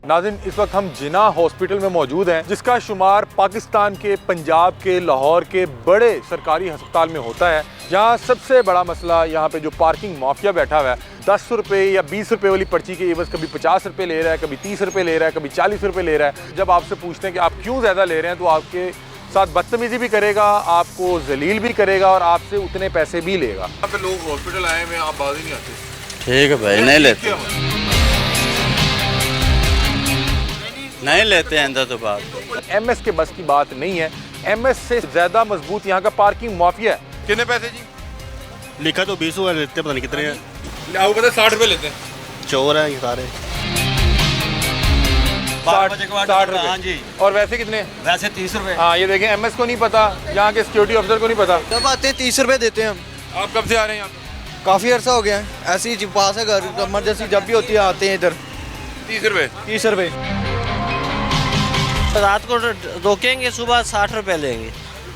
नाज़रीन, इस वक्त हम जिना हॉस्पिटल में मौजूद हैं, जिसका शुमार पाकिस्तान के पंजाब के लाहौर के बड़े सरकारी अस्पताल में होता है। यहाँ सबसे बड़ा मसला यहाँ पे जो पार्किंग माफिया बैठा हुआ है, 10 रुपये या 20 रुपये वाली पर्ची के एवज कभी 50 रुपये ले रहा है, कभी 30 रुपये ले रहा है, कभी 40 रुपये ले रहा है। जब आपसे पूछते हैं कि आप क्यों ज़्यादा ले रहे हैं, तो आपके साथ बदतमीजी भी करेगा, आपको जलील भी करेगा और आपसे उतने पैसे भी लेगा। यहाँ पे लोग हॉस्पिटल आए हुए, आप बात ही नहीं आते। ठीक है भाई, नहीं लेते हैं अंदर तो बात। MS के बस की बात नहीं है। MS से ज़्यादा मजबूत यहाँ का पार्किंग माफिया है। कितने पैसे जी? लिखा तो 20 लेते हैं, पता नहीं कितने हैं। आपको पता है 60 रुपये लेते हैं। चोर है ये सारे। 60 रुपये। हाँ जी। और वैसे कितने? वैसे 30 रुपये। हाँ, ये देखें, MS को नहीं पता, यहाँ के सिक्योरिटी ऑफिसर को नहीं पता। जब आते हैं 30 रुपये देते हैं हम। आप कब से आ रहे हैं यहाँ पे? काफ़ी अर्सा हो गया है, ऐसे ही पास है घर, इमरजेंसी जब भी होती है आते हैं इधर। 30 रुपये। 30 रुपये। रात को रोकेंगे, सुबह 60 रुपये लेंगे।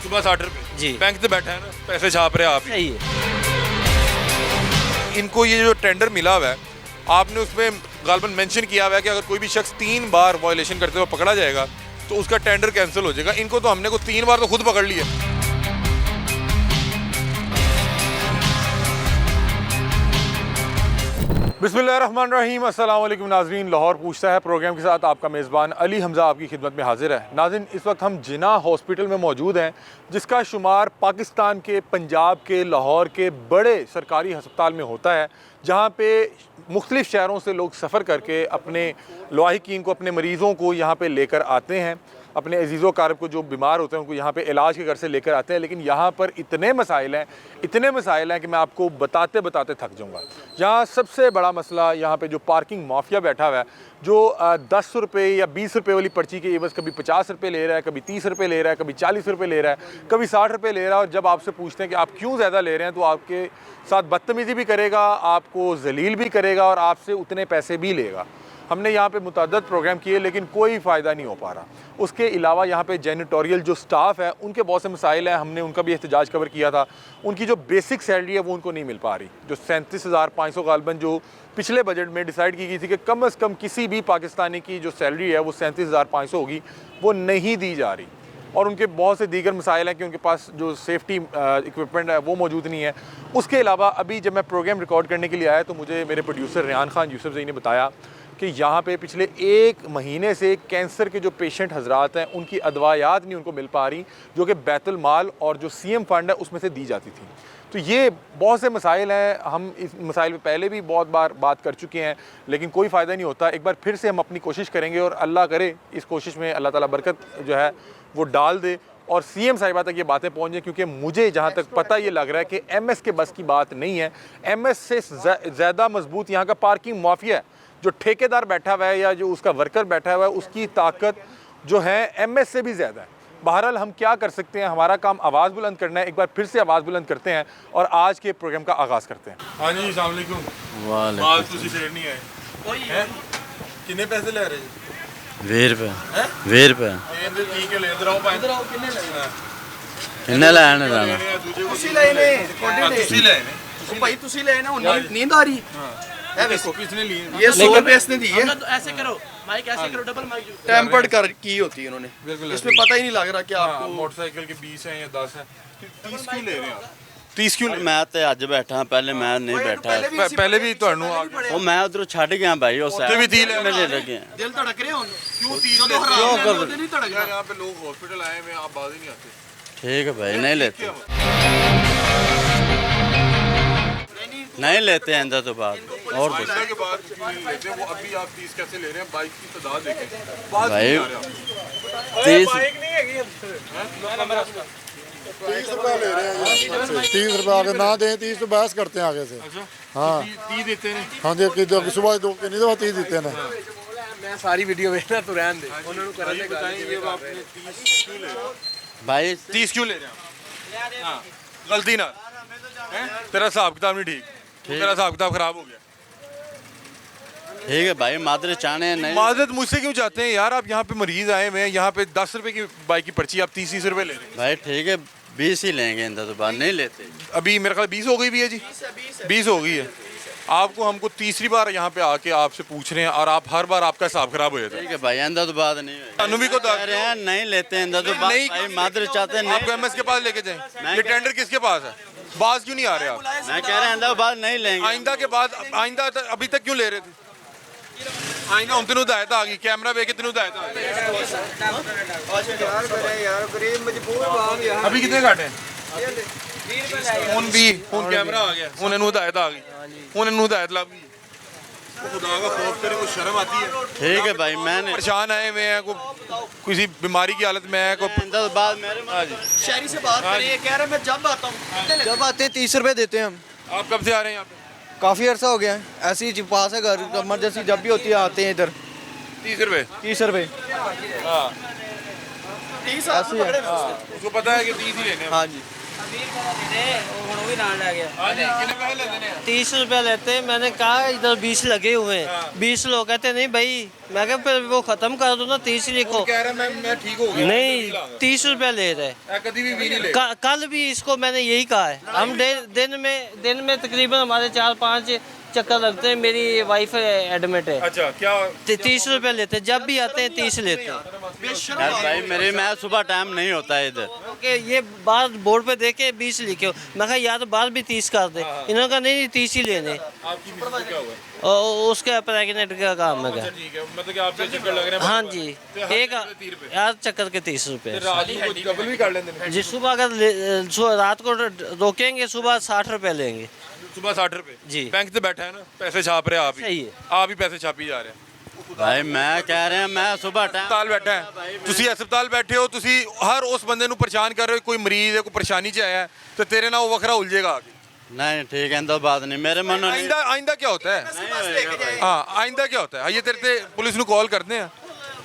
सुबह 60 रुपये जी। बैंक से बैठा है ना, पैसे छाप रहे हैं आप। सही है। इनको ये जो टेंडर मिला हुआ है, आपने उसमें गालबन मेंशन किया हुआ है कि अगर कोई भी शख्स 3 बार वायलेशन करते हुए पकड़ा जाएगा तो उसका टेंडर कैंसिल हो जाएगा। इनको तो हमने को 3 बार तो खुद पकड़ लिया। बिस्मिल्लाहिर्रहमानिर्रहीम। अस्सलाम वालेकुम नाज़रीन, लाहौर पूछता है प्रोग्राम के साथ आपका मेज़बान अली हमज़ा आपकी खिदमत में हाजिर है। नाज़रीन, इस वक्त हम जिना हॉस्पिटल में मौजूद हैं, जिसका शुमार पाकिस्तान के पंजाब के लाहौर के बड़े सरकारी अस्पताल में होता है, जहाँ पे मुख्तलिफ़ शहरों से लोग सफ़र करके अपने लवाहिकीन को, अपने मरीज़ों को यहाँ पे लेकर आते हैं। अपने अजीज़ो कारब को जो बीमार होते हैं उनको यहाँ पे इलाज के घर से लेकर आते हैं। लेकिन यहाँ पर इतने मसाइल हैं कि मैं आपको बताते बताते थक जाऊँगा। यहाँ सबसे बड़ा मसला यहाँ पे जो पार्किंग माफिया बैठा हुआ है, जो 10 रुपये या 20 रुपये वाली पर्ची के एवज कभी 50 रुपये ले रहा है, कभी 30 रुपये ले रहा है, कभी 40 रुपये ले रहा है, कभी 60 रुपये ले रहा है। और जब आपसे पूछते हैं कि आप क्यों ज़्यादा ले रहे हैं, तो आपके साथ बदतमीजी भी करेगा, आपको जलील भी करेगा और आपसे उतने पैसे भी लेगा। हमने यहाँ पे मुतअद्दिद प्रोग्राम किए लेकिन कोई फ़ायदा नहीं हो पा रहा। उसके अलावा यहाँ पे जेनिटोरियल जो स्टाफ है उनके बहुत से मसाइल हैं, हमने उनका भी एहतजाज कवर किया था। उनकी जो बेसिक सैलरी है वो उनको नहीं मिल पा रही, जो 37,500 गालबन जो पिछले बजट में डिसाइड की गई थी कि कम से कम किसी भी पाकिस्तानी की जो सैलरी है वो 37,500 होगी, वो नहीं दी जा रही। और उनके बहुत से दीगर मसाइल हैं कि उनके पास जो सेफ्टी इक्विपमेंट है वो मौजूद नहीं है। उसके अलावा अभी जब मैं प्रोग्राम रिकॉर्ड करने के लिए आया तो मुझे मेरे प्रोड्यूसर रेहान खान यूसुफ ने बताया कि यहाँ पे पिछले 1 महीने से कैंसर के जो पेशेंट हजरात हैं उनकी अदवायात नहीं उनको मिल पा रही, जो कि बैतुल माल और जो CM फंड है उसमें से दी जाती थी। तो ये बहुत से मसाइल हैं, हम इस मसाइल पे पहले भी बहुत बार बात कर चुके हैं लेकिन कोई फ़ायदा नहीं होता। एक बार फिर से हम अपनी कोशिश करेंगे और अल्लाह करे इस कोशिश में अल्लाह ताला बरकत जो है वो डाल दे और CM साहिबा तक ये बातें पहुँच जाएँ। क्योंकि मुझे जहाँ तक पता ये लग रहा है कि MS के बस की बात नहीं है। MS से ज़्यादा मजबूत यहाँ का पार्किंग माफिया है। जो ठेकेदार बैठा हुआ है या जो उसका वर्कर बैठा हुआ है उसकी ताकत जो है MS से भी ज़्यादा है। बहरहाल हम क्या कर सकते हैं, हमारा काम आवाज़ बुलंद करना है। एक बार फिर से आवाज़ बुलंद करते हैं और आज के प्रोग्राम का आगाज़ करते हैं। हाँ जी, अस्सलाम वालेकुम। कितने पैसे ले रहे हैं? 20 रुपये। 20 रुपये ठीक है, इधर आओ। किन्ने लैने जाना? ਤੁਸੀਂ ਲਏ ਨੇ ਭਾਈ, ਤੁਸੀਂ ਲਏ ਨੇ, ਹੁਣ ਨੀਂਦ ਆ ਰਹੀ है। देखो किसने लिए? ये 100 रुपये इसने दी है। ऐसे करो माइक, ऐसे करो, डबल माइक। टेम्पर्ड कर की होती है इन्होंने, बिल्कुल इसमें पता ही नहीं लग रहा कि आपको मोटरसाइकिल के 20 हैं या 10 हैं। 30 क्यों ले रहे हैं आप? 30 क्यों? मैं तो अज बैठा, पहले मैं नहीं बैठा। पहले भी ਤੁਹਾਨੂੰ ਉਹ ਮੈਂ ਉਧਰੋਂ ਛੱਡ ਗਿਆ ਭਾਈ, ਉਹ ਉੱਥੇ ਵੀ 30 ਲੈ मेरे लगे। दिल धड़क रहे हो क्यों 30 ਜਦੋਂ हराम कर- होते नहीं धड़क रहा। यहाँ पे लोग हॉस्पिटल आए हुए, आप बात ही नहीं आते। ठीक है भाई, नहीं लेते हैं अंदर तो बात। और फायदा के बाद क्यों नहीं लेते? वो अभी आप 30 कैसे ले रहे हैं? बाइक की तादाद देखें। भाई 30 30 रुपया ले रहे हैं। 30 रुपया अगर ना दें 30 तो बहस करते हैं आगे से। हाँ 30 देते हैं। हाँ जी, सुबह 2 के नहीं दो 30 देते हैं। मैं सारी वीडियो देखना तो रहन दे, उन्होंने बताइए ये आपने 30 क्यों ले रहे हैं? भाई 30 क्यों ले रहे हैं? हाँ, गलती ना तेरा हिसाब किताब नहीं ठीक, तेरा हिसाब किताब खराब हो गया। ठीक है भाई, मादरे चाहने नहीं। माजरत मुझसे क्यों चाहते हैं यार? आप यहाँ पे मरीज आए हुए हैं, यहाँ पे 10 रुपए की बाइक की पर्ची आप 30 रुपए ले रहे हैं। भाई ठीक है, 20 ही लेंगे अंदर तो बात नहीं लेते। अभी मेरे ख्याल 20 हो गई भी है जी, 20 हो गई है। आपको हमको तीसरी बार यहाँ पे आके आपसे पूछ रहे हैं और आप हर बार आपका हिसाब खराब हो जाता है। ठीक है भाई, अंदर तो बात नहीं है। अनुभवी को कह रहे हैं नहीं लेते अंदर तो बात, नहीं भाई मादर चाहते हैं आपको नहीं। एमएस के पास लेके जाएं। ये टेंडर किसके पास है? बाज क्यों नहीं आ रहे आप? मैं कह रहे हैं अंदर बात नहीं लेंगे। आइंदा के बाद आइंदा अभी तक क्यों ले रहे थे? आइंदा हम तेन हिदायत आ गई, कैमरा वे के तेन हिदायत आ गई। अभी कितने घाटे हैं? ਹੁਣ कैमरा आ गया, ਹੁਣ ਇਹਨੂੰ हिदायत आ गई, ਹੁਣ ਇਹਨੂੰ हिदायत लग गई। खुदा का खौफ करे, कोई शर्म आती है? ठीक है भाई, मैंने परेशान आए हुए हैं, कोई किसी बीमारी की हालत में है, कोई अंदर तो बात मेरे हाँ जी। शहरी से बात करिए, कह रहे हैं मैं जब आता हूँ जब आते हैं 30 रुपए देते हैं हम। आप कब से आ रहे हैं यहाँ पे? काफ़ी अर्सा हो गया है, ऐसे ही पास है घर, इमरजेंसी जब भी होती है आते हैं इधर। 30 रुपए? 30 रुपए। हाँ, 30 ऐसे है। उसको पता है कि 30 ही लेने हैं। हाँ जी। हाँ जी, कितने पैसे लेते हैं? 30 रुपए लेते हैं। मैंने कहा इधर 20 लगे हुए हैं। 20 लोग कहते नहीं भाई, मैं कहा फिर वो खत्म कर दो ना, 30 लिखो। वो कह रहा है मैं ठीक हो गया, नहीं, 30 रुपए ले रहे। कभी भी नहीं ले। कल भी इसको मैंने यही कहा है। हम दिन में तकरीबन हमारे 4-5 चक्कर लगते हैं। मेरी वाइफ एडमिट है। अच्छा, क्या 30 रुपए लेते हैं, जब भी आते हैं 30 लेते हैं। यार भाई मेरे में सुबह टाइम नहीं होता है इधर। कि ये बात बोर्ड पे देखे 20 लिखे हो, मैं कहा यार बात भी 30 कर दे। इन्होंने कहा नहीं 30 ही लेने। आपकी मिसेज को क्या हुआ? और उसका प्रेगनेंट का काम है। अच्छा ठीक है, मतलब कि आपके चक्कर लग रहे हैं। हाँ जी, एक 30 रुपए। यार चक्कर के 30 रुपए रात को डबल भी कर लेते हैं। जी। सुबह अगर रात को रोकेंगे, सुबह 60 रुपए लेंगे। सुबह 60 रुपए जी। बैंक से बैठा है ना, पैसे छाप रहे हैं आप सही ही। है। आप ही पैसे छापी जा रहे हैं। भाई मैं कह रहे हैं मैं सुबह टाइम ਹਸਪਤਾਲ ਬੈਠਾ ਹੈ, ਤੁਸੀਂ ਹਸਪਤਾਲ ਬੈਠੇ ਹੋ, ਤੁਸੀਂ ਹਰ ਉਸ ਬੰਦੇ ਨੂੰ ਪਰੇਸ਼ਾਨ ਕਰ ਰਹੇ ਹੋ। ਕੋਈ ਮਰੀਜ਼ ਹੈ, ਕੋਈ ਪਰੇਸ਼ਾਨੀ ਚ ਆਇਆ ਹੈ, ਤੇ ਤੇਰੇ ਨਾਲ ਉਹ ਵੱਖਰਾ ਉਲਝੇਗਾ आगे। नहीं ठीक है, अंदर बात नहीं मेरे मन में नहीं। आइंदा क्या होता है? नहीं होएगा भाई। हाँ, आइंदा क्या होता है? ये तेरे ते पुलिस ਨੂੰ ਕਾਲ ਕਰਦੇ ਆ,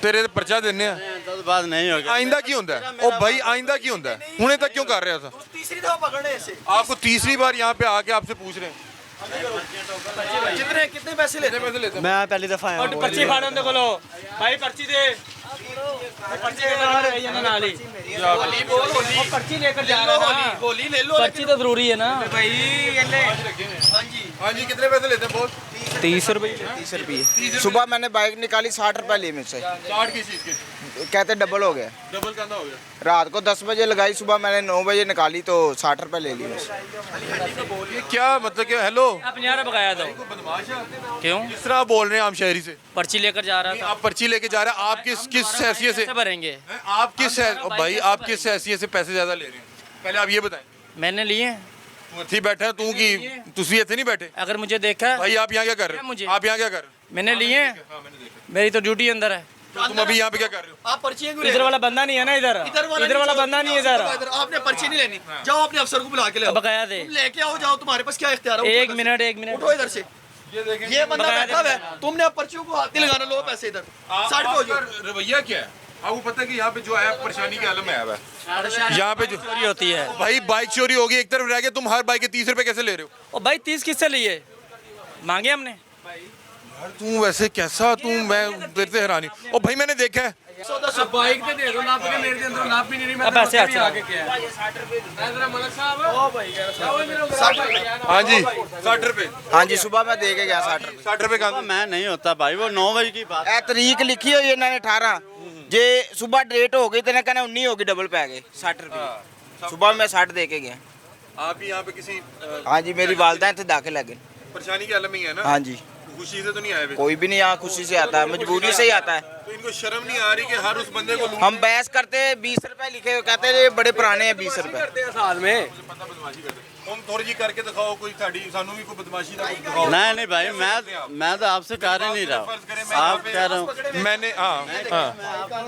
ਤੇਰੇ ਤੇ ਪਰਚਾ ਦਿੰਨੇ ਆ। अंदर तो बात नहीं होगी। आइंदा ਕੀ ਹੁੰਦਾ है? ਉਹ भाई आइंदा ਕੀ ਹੁੰਦਾ है? ਹੁਣੇ तक क्यों कर रहे हो? तीसरी दफा पकड़ने से आपको तीसरी बार यहाँ पे आके आपसे पूछ रहे हैं कितने पैसे लेते हैं? पैसे लेते हैं। मैं पहली दफा आया हूँ। पर्ची फाड़ो उनके कोलो भाई, पर्ची दे। पर्ची देना नाली पर्ची लेकर जा रहा है। होली ले लो। पर्ची तो जरूरी है ना भाई। हाँ जी, कितने पैसे लेते हैं बोल? 30 रुपए। 30 रुपये। सुबह मैंने बाइक निकाली, 60 रुपए लिए मुझसे। 60 की चीज के कहते डबल हो गया। डबल का हो गया। रात को 10 बजे लगाई, सुबह मैंने 9 बजे निकाली तो 60 रुपए ले लिए मुझसे। ये क्या मतलब कि हेलो आप 50 बकाया दो। क्यों? किस तरह आप बोल रहे हैं आम शहरी से? पर्ची लेकर जा रहा था। आप पर्ची लेके जा रहे हैं, आप किस हैसियत से? भरेंगे। आप भाई आप किस हैसियत से पैसे ज्यादा ले रहे हैं? पहले आप ये बताएं। मैंने लिए। तू ਇੱਥੇ बैठा है, तू की तुसी ਇੱਥੇ नहीं बैठे? अगर मुझे देखा भाई आप यहाँ क्या कर रहे हो? मुझे- आप यहाँ क्या कर रहे हो? मैंने लिए। हाँ, मैंने देखा। मेरी तो ड्यूटी अंदर है। तो तुम अभी यहाँ पे क्या कर रहे हो? आप पर्ची इधर वाला बंदा नहीं है ना, इधर इधर वाला बंदा नहीं है इधर। आपने पर्ची नहीं लेनी, जाओ अपने अफसर को बुला के ले आओ। बकाया दे। तुम लेके आओ, जाओ, तुम्हारे पास क्या इख्तियार है? एक मिनट उठो इधर से। ये देखें, ये बंदा बकाया बैठा हुआ है, तुमने अब पर्चियों को हाथ नहीं लगाना, लो पैसे इधर। 60 पे हो जाओ। आपका रवैया क्या है? आपको पता है कि यहाँ पे जो है परेशानी के आलम में आया हुआ है। यहाँ पे जो चोरी होती है। भाई बाइक चोरी होगी, एक तरफ रह गया, तुम हर बाइक के 30 रुपए कैसे ले रहे हो? और भाई 30 किससे लिए? मांगे हमने। तू वैसे कैसा तू, मैं तेरे से हैरान हूँ। और भाई मैंने देखा है बाइक पे दे दो नाप के, मेरे के अंदर नाप भी नहीं। मैं पैसे आगे क्या है? ओ भाई 60 रुपए। हाँ जी 60 रुपए। हाँ जी, सुबह मैं दे के गया 60 रुपए। 60 रुपए का मैं नहीं होता भाई, वो 9 बजे की बात। ए तरीक लिखी हुई है इन्होंने 18, जे सुबह डेट हो गई तो इन्हें कहना 19 होगी, डबल पै गए 60 रुपये। सुबह मैं 60 दे के गया। आप भी यहाँ पे किसी हाँ जी, मेरी वालदा इतने दाखिल है। परेशानी के आलम में ही है ना? हाँ जी, खुशी से तो नहीं आए हुए? कोई भी नहीं यहाँ खुशी से आता है, मजबूरी से ही आता है। तो इनको शर्म नहीं आ रही कि हर उस बंदे को हम बहस करते हैं, 20 रुपए लिखे हुए, कहते हैं ये बड़े पुराने हैं 20 रुपए। साल में पता बदमाशी करते हम थोड़ी जी करके दिखाओ, कोई साड़ी सानू भी कोई बदमाशी ना दिखाओ। नहीं नहीं भाई, मैं तो आपसे कर ही नहीं रहा हूँ। आप कह रहा हूँ मैंने हाँ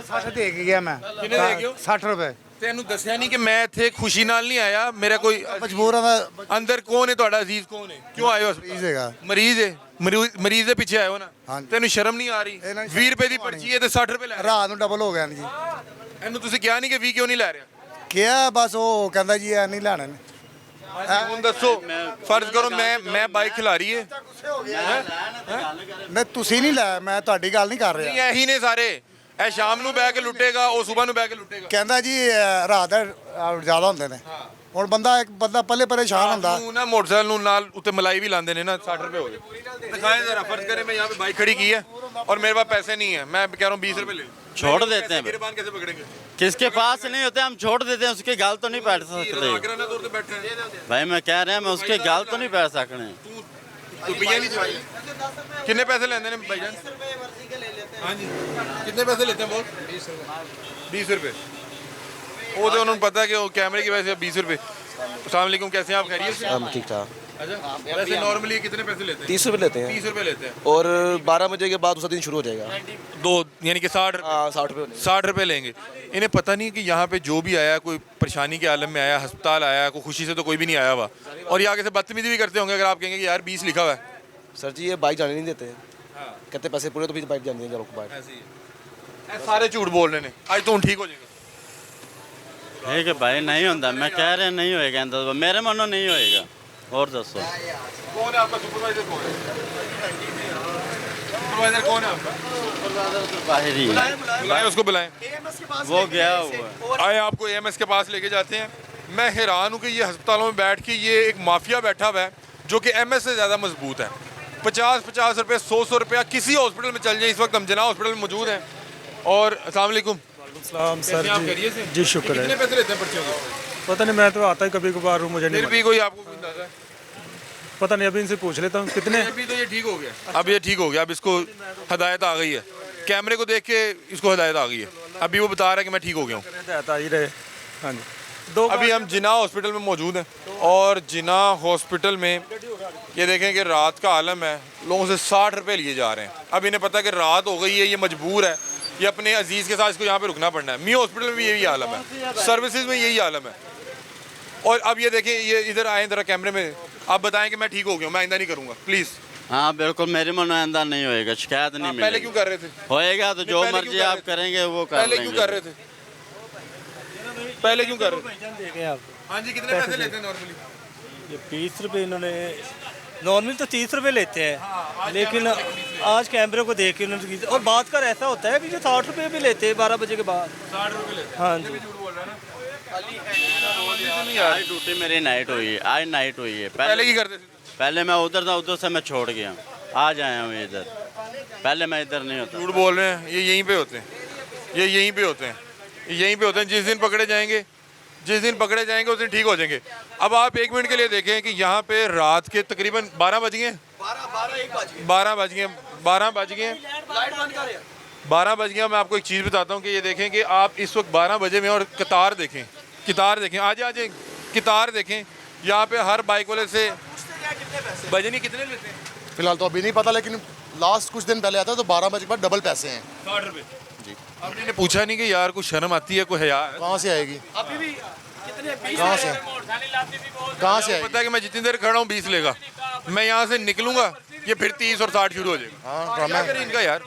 60 ਦੇ ਕੇ ਗਿਆ ਮੈਂ। ਕਿੰਨੇ ਦੇ ਗਏ ਹੋ? 60 ਰੁਪਏ। ਤੈਨੂੰ ਦੱਸਿਆ ਨਹੀਂ ਕਿ ਮੈਂ ਇੱਥੇ ਖੁਸ਼ੀ ਨਾਲ ਨਹੀਂ ਆਇਆ, ਮੇਰਾ ਕੋਈ ਮਜਬੂਰ ਆ ਮੈਂ। ਅੰਦਰ ਕੌਣ ਹੈ ਤੁਹਾਡਾ ਅਜ਼ੀਜ਼ ਕੌਣ ਹੈ? ਕਿਉਂ ਆਏ ਹੋ ਹਸਪਤਾਲ? ਹੈਗਾ। ਮਰੀਜ਼ ਹੈ, ਮਰੀਜ਼ ਦੇ ਪਿੱਛੇ ਆਏ ਹੋ ਨਾ? ਹਾਂਜੀ। ਤੈਨੂੰ ਸ਼ਰਮ ਨਹੀਂ ਆ ਰਹੀ? ਇਹਨਾਂ ਨੂੰ 20 ਰੁਪਏ ਦੀ ਪਰਚੀ ਹੈ ਤੇ 60 ਰੁਪਏ ਲੈ ਰਹੇ ਰਾਤ ਨੂੰ ਡਬਲ ਹੋ ਗਿਆ ਜੀ। ਇਹਨੂੰ ਤੁਸੀਂ ਕਿਹਾ ਨਹੀਂ ਕਿ 20 ਕਿਉਂ ਨਹੀਂ ਲੈ ਰਿਹਾ? ਕਿਹਾ ਬਸ ਉਹ ਕਹਿੰਦਾ ਜੀ ਇਹ ਨਹੀਂ ਲੈਣੇ ਨੇ। ਹੁਣ ਦੱਸੋ, ਫਰਜ਼ ਕਰੋ ਮੈਂ ਬਾਈਕ ਖਿਲਾਰੀ ਹੈ, ਮੈਂ ਤੁਸੀਂ ਨਹੀਂ ਲੈ, ਮੈਂ ਤੁਹਾਡੀ ਗੱਲ ਨਹੀਂ ਕਰ ਨਹੀਂ ਰਿਹਾ। ਇਹੀ ਨੇ ਸਾਰੇ। ਇਹ ਸ਼ਾਮ ਨੂੰ ਬਹਿ ਕੇ ਲੁੱਟੇਗਾ, ਉਹ ਸਵੇਰ ਨੂੰ ਬਹਿ ਕੇ ਲੁੱਟੇਗਾ। ਕਹਿੰਦਾ ਜੀ ਰਾਤ ਦਾ ਜ਼ਿਆਦਾ ਹੁੰਦੇ ਨੇ। ਹੁਣ ਬੰਦਾ ਇੱਕ ਬੰਦਾ ਪਹਿਲੇ ਪਰੇਸ਼ਾਨ ਹੁੰਦਾ ਨੂੰ ਨਾ मोटरसाइकिल ਨੂੰ ਨਾਲ ਉੱਤੇ ਮਲਾਈ ਵੀ ਲਾਉਂਦੇ ਨੇ ਨਾ 60 रुपए हो गए दिखाएं जरा फर्ज करें मैं यहाँ पे बाइक खड़ी की है और मेरे पास पैसे नहीं है मैं कह रहा हूँ 20 रुपए ले छोड़ देते हैं गिरबान कैसे पकड़ेंगे किसके पास नहीं होते हम छोड़ देते हैं उसके गाल तो नहीं बैठ सकते आगरा ना तौर पे बैठे हैं भाई मैं कह रहे हैं मैं उसके गाल तो नहीं बैठ सकने रुपया नहीं चाहिए कितने पैसे लेते हैं भाईजान हाँ जी कितने पैसे लेते हैं बोल 20 रुपए वो तो उन्होंने पता है कि वो कैमरे की वजह से 20 रुपए अस्सलाम वालेकुम कैसे हैं आप खैरियत से हम ठीक ठाक अच्छा वैसे नॉर्मली कितने पैसे लेते हैं 30 रुपये लेते हैं 30 रुपए लेते हैं और 12 बजे के बाद दूसरा दिन शुरू हो जाएगा दो यानी कि 60 हाँ 60 रुपये 60 रुपए लेंगे इन्हें पता नहीं कि यहाँ पे जो भी आया कोई परेशानी के आलम में आया अस्पताल आया कोई खुशी से तो कोई भी नहीं आया हुआ और ये आगे से बदतमीजी भी करते होंगे अगर आप कहेंगे कि यार 20 लिखा हुआ है सर जी ये बाइक जाने नहीं देते कहते पैसे पूरे तो फिर बाइक जाने देंगे लोग बाइक ऐसे ही है सारे झूठ बोल रहे हैं आज तो ठीक हो जाएगा ठीक है भाई नहीं होता मैं कह रहे नहीं होएगा अंदर मेरे मनो नहीं होएगा और दसो कौन है आपका सुपरवाइजर कौन है सुपरवाइजर कौन है आपका बाहर ही है। बुलाएं उसको बुलाएं वो गया हुआ है। आए आपको एएमएस के पास लेके जाते हैं मैं हैरान हूँ कि ये अस्पतालों में बैठ के ये एक माफिया बैठा हुआ है जो कि एमएस से ज़्यादा मजबूत है 50-50 रुपये 100 रुपया किसी हॉस्पिटल में चल जाए इस वक्त हम जना हॉस्पिटल में मौजूद हैं और अस्सलाम वालेकुम सर आप जी खैरियत से? जी शुक्र कितने है पैसे लेते हैं पर्चियों के पता नहीं मैं तो आता ही कभी कभार हूँ मुझे फिर नहीं भी कोई आपको कोई अंदाजा है पता नहीं अभी इनसे पूछ लेता हूँ कितने अभी तो ये ठीक हो गया अब ये ठीक हो गया अब इसको हदायत आ गई है कैमरे को देख के इसको हदायत आ गई है अभी वो बता रहा है कि मैं ठीक हो गया हूँ आता ही रहे हाँ जी दो अभी हम जिना हॉस्पिटल में मौजूद हैं और जिना हॉस्पिटल में ये देखें कि रात का आलम है लोगों से 60 रुपए लिए जा रहे हैं अब इन्हें पता है कि रात हो गई है ये मजबूर है ये अपने अजीज़ के साथ इसको यहाँ पे रुकना पड़ना है मी हॉस्पिटल में भी यही आलम है सर्विसेज में यही आलम है और अब ये देखें ये इधर आए ज़रा कैमरे में आप बताएं कि मैं ठीक हो गया हूँ मैं आइंदा नहीं करूँगा प्लीज़ हाँ बिल्कुल मेरे मनो आइंदा नहीं होएगा शिकायत नहीं पहले क्यों मिलेगी कर रहे थे होएगा तो जो पहले मर्जी क्यों कर आप रहे थे? करेंगे वो कर पहले क्यों कर रहे लेंगे थे पहले क्यों कर रहे थे हाँ जी कितने पैसे लेते हैं नॉर्मली 20 रुपये इन्होंने नॉर्मली तो 30 रुपये लेते हैं लेकिन आज कैमरे को देख के उन्होंने और बात कर ऐसा होता है कि जो 60 रुपये भी लेते हैं 12 बजे के बाद 60 रुपए लेते हाँ जी आज ड्यूटी मेरी नाइट हुई है आज नाइट हुई है पहले की करते थे पहले मैं उधर था उधर से मैं छोड़ गया आज आया हूँ इधर पहले मैं इधर नहीं होता झूठ बोल रहे हैं ये यहीं पे होते हैं ये यहीं पे होते हैं ये यहीं पे होते हैं जिस दिन पकड़े जाएंगे उस दिन ठीक हो जाएंगे अब आप एक मिनट के लिए देखें कि यहाँ पे रात के तकरीबन 12 बज गए 12 बज गए 12 बज गए 12 बज गया मैं आपको एक चीज़ बताता हूँ कि ये देखें कि आप इस वक्त 12 बजे में और कतार देखें आज कतार देखें यहाँ पे हर बाइक वाले से बजे नहीं कितने लेते हैं फिलहाल तो अभी नहीं पता लेकिन लास्ट कुछ दिन पहले आता तो 12 बजे के बाद डबल पैसे हैं 60 रुपए जी आपने पूछा नहीं कि यार कुछ शर्म आती है कोई हया है कहाँ से आएगी अभी भी कितने कहाँ से मुझे पता है कि मैं जितनी देर खड़ा हूँ 20 लेगा मैं यहाँ से निकलूंगा ये फिर 30 और 60 शुरू हो जाएगा हाँ क्या ड्रामा करें इनका यार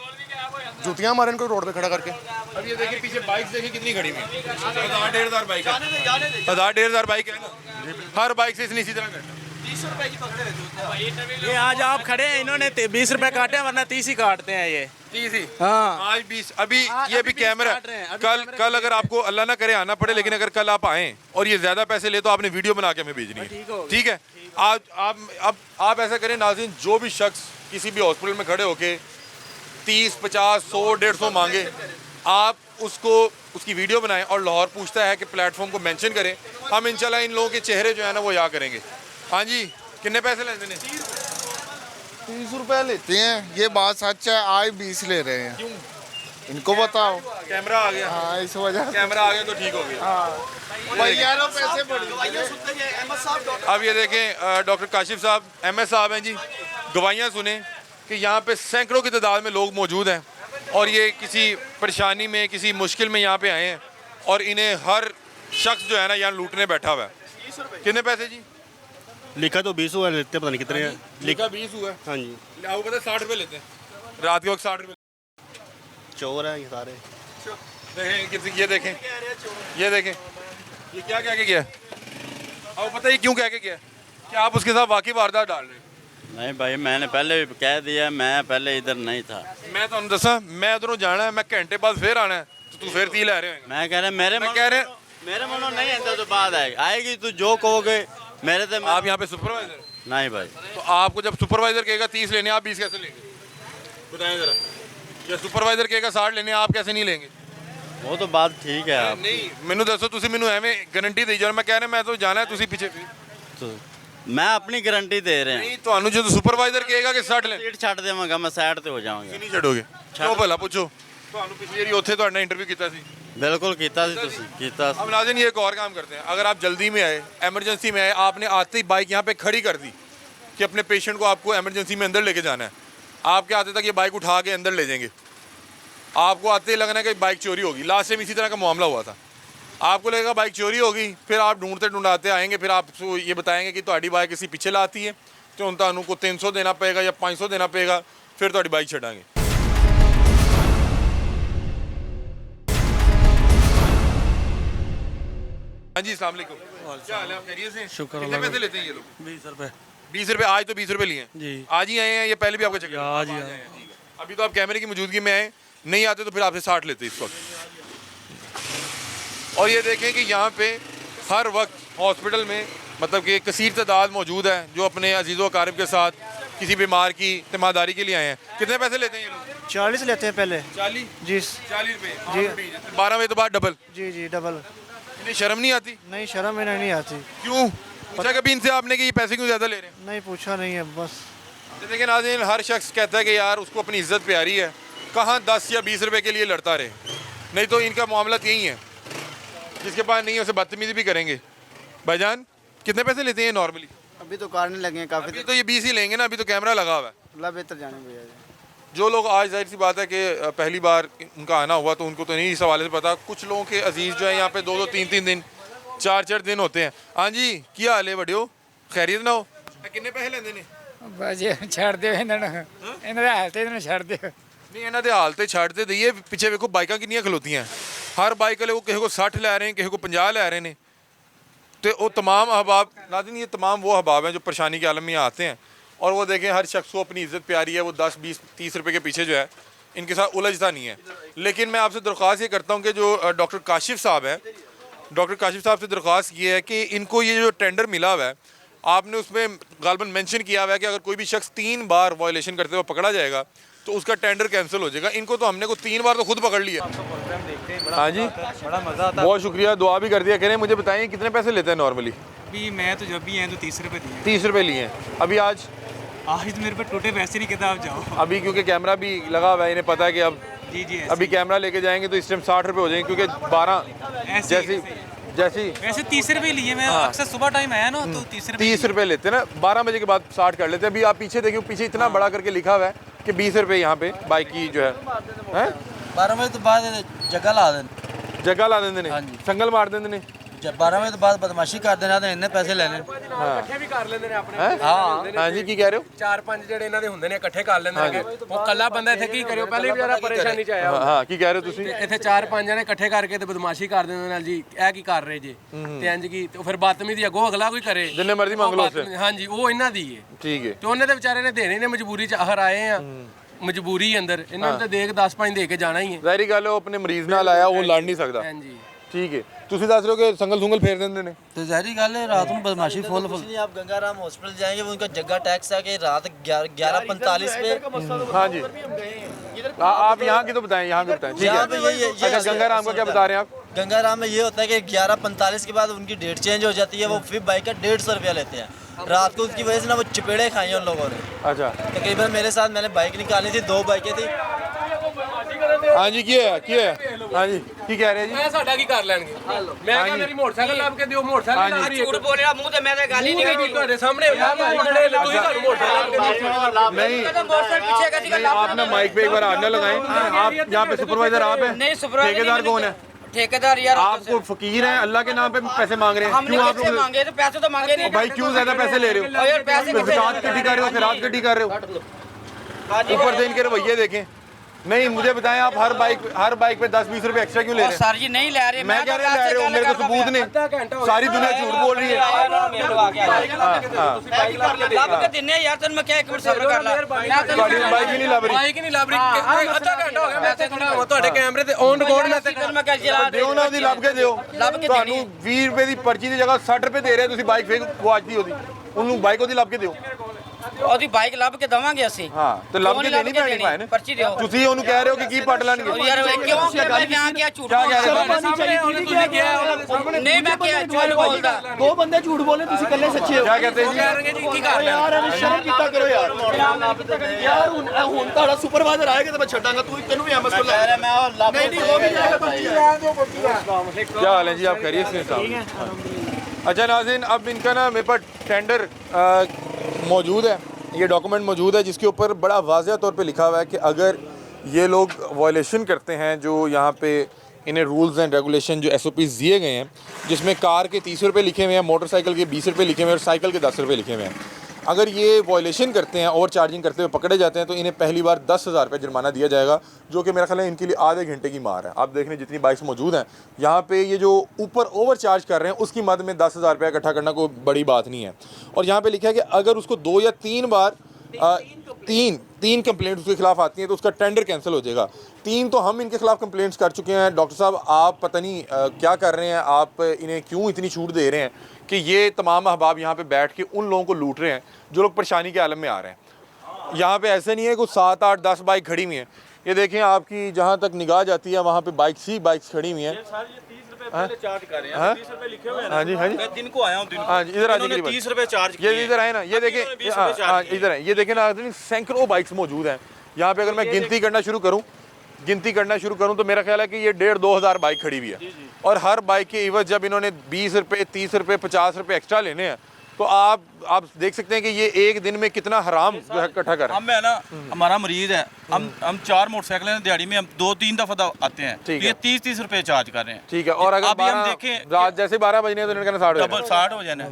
जूतियाँ मारे इनको रोड पे खड़ा करके अब ये देखिए पीछे बाइक देखिए कितनी खड़ी हुई है 1000-1500 बाइक है 1000-1500 बाइक है ना हर बाइक से इसने इसी तरह करना 30 रुपए की पकड़े रहते ये आज आप खड़े हैं इन्होंने 20 रुपये काटे हैं वरना 30 ही काटते हैं ये 30 ही हाँ आज 20 अभी ये भी 20 कैमरा काट रहे हैं, अभी कल कैमरा कल अगर आपको अल्लाह ना करे आना पड़े लेकिन अगर कल आप आए और ये ज्यादा पैसे ले तो आपने वीडियो बना के हमें भेजनी है ठीक है आप ऐसा करें नाज़रीन जो भी शख्स किसी भी हॉस्पिटल में खड़े होके 30, 50, 100, 150 मांगे आप उसको उसकी वीडियो बनाएं और लाहौर पूछता है कि प्लेटफॉर्म को मेंशन करें हम इंशाल्लाह इन लोगों के चेहरे जो है ना वो याद करेंगे हाँ जी कितने पैसे लेते हैं 30 रुपए लेते हैं ये बात सच है आज 20 ले रहे हैं क्यों इनको बताओ कैमरा आ गया हाँ इस वजह कैमरा आ गया तो ठीक हो गया पैसे दवाइयां सुनते हैं अहमद साहब डॉक्टर अब ये देखें डॉक्टर काशिफ साहब MS साहब हैं जी गवाहियाँ सुने कि यहाँ पे सैकड़ों की तादाद में लोग मौजूद हैं और ये किसी परेशानी में किसी मुश्किल में यहाँ पे आए हैं और इन्हें हर शख्स जो है ना यहाँ लूटने बैठा हुआ है कितने पैसे जी लिखा तो 20 हुआ लेते पता नहीं कितने हैं लिखा 20 हुआ है हाँ जी आपको पता है 60 रुपये लेते हैं रात के वक्त 60 रुपये चोर हैं ये सारे देखें ये देखें ये क्या कह के गया आपको पता है ये क्यों कह के गया कि आप उसके साथ वाकई वारदात डाल रहे हैं नहीं भाई मैंने पहले भी कह दिया मैं पहले इधर नहीं था मैं तो दसा मैं उधरों जाना है मैं घंटे बाद फिर आना है तो तू फिर 30 ले रहे हो मैं कह रहा मेरे मैं कह रहे मेरे मनो नहीं है तो बाद आएगी तो जो कहोगे मेरे से आप यहाँ पे सुपरवाइजर? नहीं भाई। तो आपको जब सुपरवाइजर कहेगा 30 लेने, आप 20 कैसे लेंगे? बताएं जरा। या सुपरवाइजर कहेगा 60 लेने, आप कैसे नहीं लेंगे? वो तो बात ठीक है आप नहीं मैनू दसो, तुसी मैनू एवें गारंटी दी जाओ, मैं कह रहा मैं तो जाना है, तुसी पीछे तो मैं अपनी गारंटी दे रहे हैं। नहीं ਤੁਹਾਨੂੰ ਜਦੋਂ ਸੁਪਰਵਾਈਜ਼ਰ ਕਹੇਗਾ ਕਿ 60 ਲੈ सीट ਛੱਡ ਦੇਵਾਂਗਾ ਮੈਂ ਸਾਈਡ ਤੇ ਹੋ ਜਾਵਾਂਗਾ। ਨਹੀਂ ਛੱਡੋਗੇ? ਕਿਉਂ ਭਲਾ ਪੁੱਛੋ, ਤੁਹਾਨੂੰ ਪਿਛਲੀ ਵਾਰੀ ਉੱਥੇ ਤੁਹਾਡਾ ਇੰਟਰਵਿਊ ਕੀਤਾ ਸੀ। बिल्कुल कीता सी तुसी कीता सी। अब नाज़रीन ये एक और काम करते हैं, अगर आप जल्दी में आए, एमरजेंसी में आए, आपने आते ही बाइक यहाँ पे खड़ी कर दी कि अपने पेशेंट को आपको एमरजेंसी में अंदर लेके जाना है, आपके आते तक ये बाइक उठा के अंदर ले जाएंगे, आपको आते ही लगना है कि बाइक चोरी होगी। लास्ट टाइम इसी तरह का मामला हुआ था, आपको लगेगा बाइक चोरी होगी, फिर आप ढूंढते ढूंढाते आएंगे, फिर आप ये बताएंगे कि ਤੁਹਾਡੀ बाइक किसी पीछे लाती है तो ਹੁਣ ਤੁਹਾਨੂੰ को 300 देना पेगा या 500 देना पेगा, फिर ਤੁਹਾਡੀ बाइक छड़ाएंगे। हाँ जी, अस्सलाम वालेकुम, क्या हाल है, आप खैरियत से? शुक्र कितने पैसे लेते हैं ये लोग? 20 रुपए 20 रुपए। आज तो 20 रुपए लिए हैं जी। आज ही आए हैं, ये पहले भी आपका चक्कर? आज ही आए हैं, ठीक है। अभी तो आप कैमरे की मौजूदगी में आए, नहीं आते तो फिर आपसे 60 लेते इस वक्त। और ये देखें कि यहाँ पे हर वक्त हॉस्पिटल में मतलब कि कसीर तादाद मौजूद है जो अपने अजीज़ व अकारिब के साथ किसी बीमार की तीमारदारी के लिए आए हैं। कितने पैसे लेते हैं ये लोग? 40 लेते हैं पहले 40 जी 40 रुपये जी। 12 बजे तो बाद डबल? जी जी डबल। इन्हें शर्म नहीं आती? नहीं शर्म इन्हें नहीं आती। क्यों पूछा कभी इनसे आपने कि ये पैसे क्यों ज़्यादा ले रहे हैं? नहीं पूछा नहीं है बस। देखिए नाज़रीन, हर शख्स कहता है कि यार उसको अपनी इज्जत प्यारी है, कहाँ 10 या 20 रुपए के लिए लड़ता रहे, नहीं तो इनका मामला यही है, जिसके पास नहीं है उसे बदतमीजी भी करेंगे। भाईजान कितने पैसे लेते हैं नॉर्मली? अभी तो काटने लगे हैं काफ़ी। अभी तो ये 20 ही लेंगे ना, अभी तो कैमरा लगा हुआ है। अल्लाह बेहतर जाने भैया जी। जो लोग आज जाहिर सी बात है कि पहली बार उनका आना हुआ तो उनको तो नहीं इस हवाले से पता, कुछ लोगों के अजीज़ जो है यहाँ पे 2-2 3-3 दिन 4-4 दिन होते हैं। हाँ जी, क्या हाल है बड़ियो, खैरियत ना हो? कितने पैसे लेंदे ने? ਬਾਜੀ ਛੱਡ ਦਿਓ ਇਹਨਾਂ ਨੂੰ, ਇਹਨਾਂ ਦੇ ਹਾਲ ਤੇ ਇਹਨਾਂ ਨੂੰ ਛੱਡ ਦਿਓ। नहीं इन्हों के हाल तो छड़ दे दईए, पिछे वेखो बाइक किनियां खलोतियां, हर बाइक वाले को किसी को 60 लै रहे हैं, किसी को 50 लै रहे हैं। तो वो तमाम अहबाब नाज़रीन, ये तमाम वो अहबाब हैं जो परेशानी के आलम में आते हैं और वो देखें हर शख्स को अपनी इज़्ज़त प्यारी है, वो 10 20 30 रुपए के पीछे जो है इनके साथ उलझता नहीं है। लेकिन मैं आपसे दरख्वास्त ये करता हूँ कि जो डॉक्टर काशिफ साहब हैं, डॉक्टर काशिफ साहब से दरख्वास्त ये है कि इनको ये जो टेंडर मिला हुआ है, आपने उसमें गालबन मेंशन किया हुआ है कि अगर कोई भी शख्स 3 बार वायलेशन करते हुए पकड़ा जाएगा तो उसका टेंडर कैंसिल हो जाएगा। इनको तो हमने को 3 बार तो खुद पकड़ लिया। हाँ जी, बड़ा मजा आता बहुत शुक्रिया, दुआ भी कर दिया करें। मुझे बताइए कितने पैसे लेते हैं नॉर्मली? है। मैं तो जब भी आए तो 30 रुपए दिए। 30 रुपए लिए हैं। अभी आज तो मेरे पे टूटे पैसे नहीं कहता आप जाओ। अभी क्योंकि कैमरा भी लगा हुआ है, इन्हें पता है कि अब जी जी अभी कैमरा लेके जाएंगे तो इस टाइम 60 रुपए हो जाएंगे, क्योंकि 12 जैसी वैसे 30 रुपए लिए। मैं अक्सर सुबह टाइम आया ना तो 30 रुपए लेते हैं ना, 12 बजे के बाद 60 कर लेते हैं। अभी आप पीछे देखिए, पीछे इतना बड़ा करके लिखा हुआ है कि 20 रुपए यहाँ पे बाइक की जो है 12 बजे तो बाद जगह ला दें, जगह ला देंगे ने, संगल मार देंगे ने। जब 12 बजे तो बाद बदमाशी कर देना तो इन्ने पैसे लेने। ਇਕੱਠੇ ਵੀ ਕਰ ਲੈਂਦੇ ਨੇ ਆਪਣੇ। हाँ जी, की कह रहे हो? 4-5 ਜਿਹੜੇ ਇਹਨਾਂ ਦੇ ਹੁੰਦੇ ਨੇ ਇਕੱਠੇ ਕਰ ਲੈਂਦੇ ਨੇ। ਉਹ ਕੱਲਾ ਬੰਦਾ ਇੱਥੇ ਕੀ ਕਰਿਓ, ਪਹਿਲੇ ਵੀ ਜ਼ਿਆਦਾ ਪਰੇਸ਼ਾਨੀ ਚ ਆਇਆ। हाँ, की कह रहे हो तुसी? ਇੱਥੇ 4-5 ਜਣੇ ਇਕੱਠੇ ਕਰਕੇ ਤੇ ਬਦਮਾਸ਼ੀ ਕਰ ਦਿੰਦੇ ਨਾਲ ਜੀ, ਇਹ ਕੀ ਕਰ ਰਹੇ ਜੇ ਤੇ ਇੰਜ ਕੀ, ਤੇ ਫਿਰ ਬਦਤਮੀਜ਼ੀ ਅੱਗੋਂ ਅਗਲਾ ਕੋਈ ਕਰੇ, जिन्ने मर्जी मांग लो उससे। ਹਾਂਜੀ ਉਹ ਇਹਨਾਂ ਦੀ ਹੈ। ठीक है। ਤੇ ਉਹਨੇ ਤੇ ਵਿਚਾਰੇ ਨੇ ਦੇਣੇ ਨੇ, ਮਜਬੂਰੀ ਚ ਆਹਰ ਆਏ ਆ, ਮਜਬੂਰੀ ਅੰਦਰ ਇਹਨਾਂ ਨੂੰ ਤੇ ਦੇਖ 10-5 ਦੇ ਕੇ ਜਾਣਾ ਹੀ ਹੈ। ਜ਼ਾਹਿਰੀ ਗੱਲ ਹੈ, ਉਹ ਆਪਣੇ ਮਰੀਜ਼ ਨਾਲ ਆਇਆ, ਉਹ ਲੜ ਨਹੀਂ ਸਕਦਾ। ਹਾਂਜੀ ठीक है। ਤੁਸੀਂ ਦੱਸ ਰਹੇ ਹੋ ਕਿ ਸੰਗਲ ਸੁੰਗਲ ਫੇਰ ਦਿੰਦੇ ਨੇ? तो जहरी गल है रात में बदमाशी फुल आप गंगाराम हॉस्पिटल जाएंगे, वो उनका जगह टैक्स है कि रात 11:45 पे। हाँ जी, आप यहाँ की तो बताएं, यहाँ की बताएं। ठीक है। अच्छा, गंगाराम का क्या बता रहे हैं आप? गंगाराम में ये होता है कि 11:45 के बाद उनकी डेट चेंज हो जाती है, वो फिर बाइक का 150 रुपया लेते हैं। रात को उसकी वजह से ना वो चपेड़े खाई हैं उन लोगों ने। अच्छा, तकरीबन मेरे साथ मैंने बाइक निकाली थी, 2 बाइकें थी। हाँ जी, की है? हाँ जी, की कह रहे हैं जी? ਮੈਂ ਸਾਡਾ ਕੀ ਕਰ ਲੈਣਗੇ? ਮੈਂ ਕਿਹਾ ਮੇਰੀ ਮੋਟਰਸਾਈਕਲ ਲੱਭ ਕੇ ਦਿਓ, ਮੋਟਰਸਾਈਕਲ ਲਾ ਰਹੀ ਹੈ। ਝੂਠ ਬੋਲਿਆ ਮੂੰਹ ਤੇ, ਮੈਂ ਤਾਂ ਗੱਲ ਹੀ ਨਹੀਂ ਕੀਤੀ ਤੁਹਾਡੇ ਸਾਹਮਣੇ। ਤੁਸੀਂ ਤੁਹਾਨੂੰ ਮੋਟਰਸਾਈਕਲ ਲੱਭ ਕੇ ਦਿਓ। नहीं, आप ना माइक पे एक बार हाथ न लगाएं। आप यहाँ पे सुपरवाइजर आप हैं? नहीं, सुपरवाइजर ठेकेदार कौन है? ठेकेदार यार आपको फकीर हैं, अल्लाह के नाम पे पैसे मांग रहे हैं, हमने क्यों आप कैसे लोग? मांगे? तो पैसे तो मांगे नहीं भाई क्यों ज्यादा पैसे ले रहे हो? यार पैसे तो ज़कात इकट्ठी कर रहे हो, खैरात इकट्ठी कर रहे हो, ऊपर से इनके रवैये देखें। नहीं, मुझे बताएं आप हर बाइक पे 10-20 रुपए एक्स्ट्रा क्यों ले रहे हैं? सर जी नहीं ले रहे, मैं कह रहा ले रहे हो, मेरे को सबूत नहीं, सारी दुनिया झूठ बोल रही है। ਲੱਭ ਕੇ ਦਿੰਨੇ ਯਾਰ ਤੈਨੂੰ ਮੈਂ ਕਿਹਾ ਇੱਕ ਮਿੰਟ ਸਬਰ ਕਰ ਲੈ ਤੁਹਾਡੀ ਬਾਈਕ ਹੀ ਨਹੀਂ ਲੱਭ ਰਹੀ। ਬਾਈਕ ਹੀ ਨਹੀਂ ਲੱਭ ਰਹੀ, ਅੱਧਾ ਘੰਟਾ ਹੋ ਗਿਆ ਮੈਂ ਇੱਥੇ ਖੜਾ ਹਾਂ ਤੁਹਾਡੇ ਕੈਮਰੇ ਤੇ ਔਨ ਰਿਕਾਰਡ ਮੈਂ ਤੇ ਤੈਨੂੰ ਮੈਂ ਕਿਹਾ ਚਲਾ ਦਿਓ ਨਾ ਉਹਦੀ ਲੱਭ ਕੇ ਦਿਓ। ਲੱਭ ਕੇ ਤੁਹਾਨੂੰ 20 ਰੁਪਏ ਦੀ ਪਰਚੀ ਦੀ ਜਗ੍ਹਾ 60 ਰੁਪਏ ਦੇ ਰਹੇ, ਤੁਸੀਂ ਬਾਈਕ ਫੇਕ ਗਵਾਚਦੀ ਉਹਦੀ, ਉਹਨੂੰ ਬਾਈਕ ਉਹਦੀ ਲੱਭ ਕੇ ਦਿਓ। ਉਹਦੀ ਬਾਈਕ ਲੱਭ ਕੇ ਦਵਾਂਗੇ ਅਸੀਂ। ਹਾਂ ਤੇ ਲੱਭ ਕੇ ਦੇਣੀ ਪੈਣੀ ਭਾਈ ਨੇ, ਪਰਚੀ ਦਿਓ। ਤੁਸੀਂ ਉਹਨੂੰ ਕਹਿ ਰਹੇ ਹੋ ਕਿ ਕੀ ਪਟ ਲੈਣਗੇ। ਯਾਰ ਕਿਉਂ ਮੈਂ ਕਿਹਾ ਝੂਠ क्या कह रहे हो? ਨਹੀਂ ਮੈਂ ਕਿਹਾ ਝੂਠ ਬੋਲਦਾ। दो बंदे झूठ बोले तुसी कल्ले सच्चे हो क्या कहते हैं जी? ਕੀ ਕਰ यार शर्म कितना करो यार यार हुन ताड़ा सुपरवाइजर आएगा तो मैं छड्डांगा तू तेनू भी एमएस को ला नहीं नहीं हो भी जाएगा क्या हाल है जी, आप करिए इसके साथ। अच्छा नाज़रीन, अब इनका ना मेरे पास टेंडर मौजूद है, ये डॉक्यूमेंट मौजूद है जिसके ऊपर बड़ा वाज़ेह तौर पे लिखा हुआ है कि अगर ये लोग वायलेशन करते हैं जो यहाँ पे इन्हें रूल्स एंड रेगुलेशन जो SOPs दिए गए हैं, जिसमें कार के 30 रुपये लिखे हुए हैं, मोटरसाइकिल के 20 रुपये लिखे हुए हैं और साइकिल के 10 रुपये लिखे हुए हैं, अगर ये वायलेशन करते हैं, ओवर चार्जिंग करते हुए पकड़े जाते हैं तो इन्हें पहली बार 10,000 रुपये जुर्माना दिया जाएगा, जो कि मेरा ख्याल है इनके लिए आधे घंटे की मार है। आप देख रहे हैं जितनी बाइक्स मौजूद हैं यहाँ पे, ये जो ऊपर ओवर चार्ज कर रहे हैं उसकी मद में 10,000 रुपये इकट्ठा करना कोई बड़ी बात नहीं है। और यहाँ पे लिखा है कि अगर उसको 2 या 3 बार तीन कंप्लेंट उसके खिलाफ आती हैं तो उसका टेंडर कैंसिल हो जाएगा। 3 तो हम इनके खिलाफ कंप्लेंट्स कर चुके हैं। डॉक्टर साहब आप पता नहीं क्या कर रहे हैं, आप इन्हें क्यों इतनी छूट दे रहे हैं कि ये तमाम अहबाब यहाँ पे बैठ के उन लोगों को लूट रहे हैं जो लोग परेशानी के आलम में आ रहे हैं। यहाँ पे ऐसे नहीं है कुछ 7, 8, 10 बाइक खड़ी हुई हैं। ये देखें आपकी जहाँ तक निगाह जाती है वहाँ पे बाइक्स खड़ी हुई हैं। चार्ज कर रहे हैं, हाँ? 30 रुपए लिखे हुए हैं। हाँ जी, हाँ जी, मैं दिन को आया हूँ, दिन को। हाँ जी, इधर आ जाइए, 30 रुपए चार्ज ये इधर आए ना, ये देखें, हाँ इधर है, ये देखें ना सैकड़ों बाइक्स मौजूद हैं यहाँ पे। अगर मैं गिनती करना शुरू करूँ तो मेरा ख्याल है कि ये 1,500-2 हज़ार बाइक खड़ी हुई है। और हर बाइक के इवज जब इन्होंने 20 रुपये, 30 रुपये, 50 रुपये एक्स्ट्रा लेने हैं तो आप देख सकते हैं कि ये एक दिन में कितना हराम जो है इकट्ठा कर रहे हैं। हम है ना, हमारा मरीज है, हम 4 मोटरसाइकिल दिहाड़ी में हम 2-3 दफा आते हैं, ठीक ये है। 30 रुपए चार्ज कर रहे हैं। ठीक है, और अगर अभी हम 12 देखें रात जैसे 12 बजने तो इनका 60 डबल 60 हो जाने,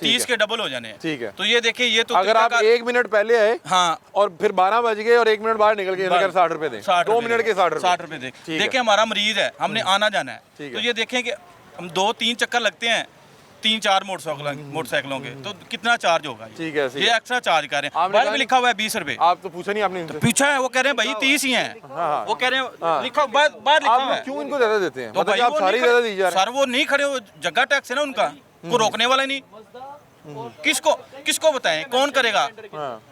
30 के डबल हो जाने। ठीक है, तो ये देखिए, ये तो अगर आप 1 मिनट पहले आए हाँ और फिर 12 बज गए और 1 मिनट बाहर निकल गए, 60 रुपए दें, 2 मिनट के 60 रुपए ठीक है। देखिए हमारा मरीज है, हमने आना जाना है, ठीक तो है। ये देखें कि हम 2-3 चक्कर लगते हैं 3-4 मोटरसाइकिलों के, तो कितना चार्ज होगा? ठीक है, ये एक्स्ट्रा चार्ज कर रहे हैं। बाहर भी लिखा हुआ है 20 रुपए। आप तो पूछा नहीं आपने इनसे? पूछा है, वो कह रहे हैं भाई 30 ही हैं। हाँ। वो कह रहे हैं लिखा बाहर लिखा आप हुआ लोग है। क्यों इनको ज्यादा देते हैं? तो मतलब भाई आप वो सारी नहीं ज्यादा खड़े- दी जा रहे सर वो नहीं खड़े, वो जगह टैक्स है ना उनका, को रोकने वाला नहीं। किसको बताएं, कौन करेगा?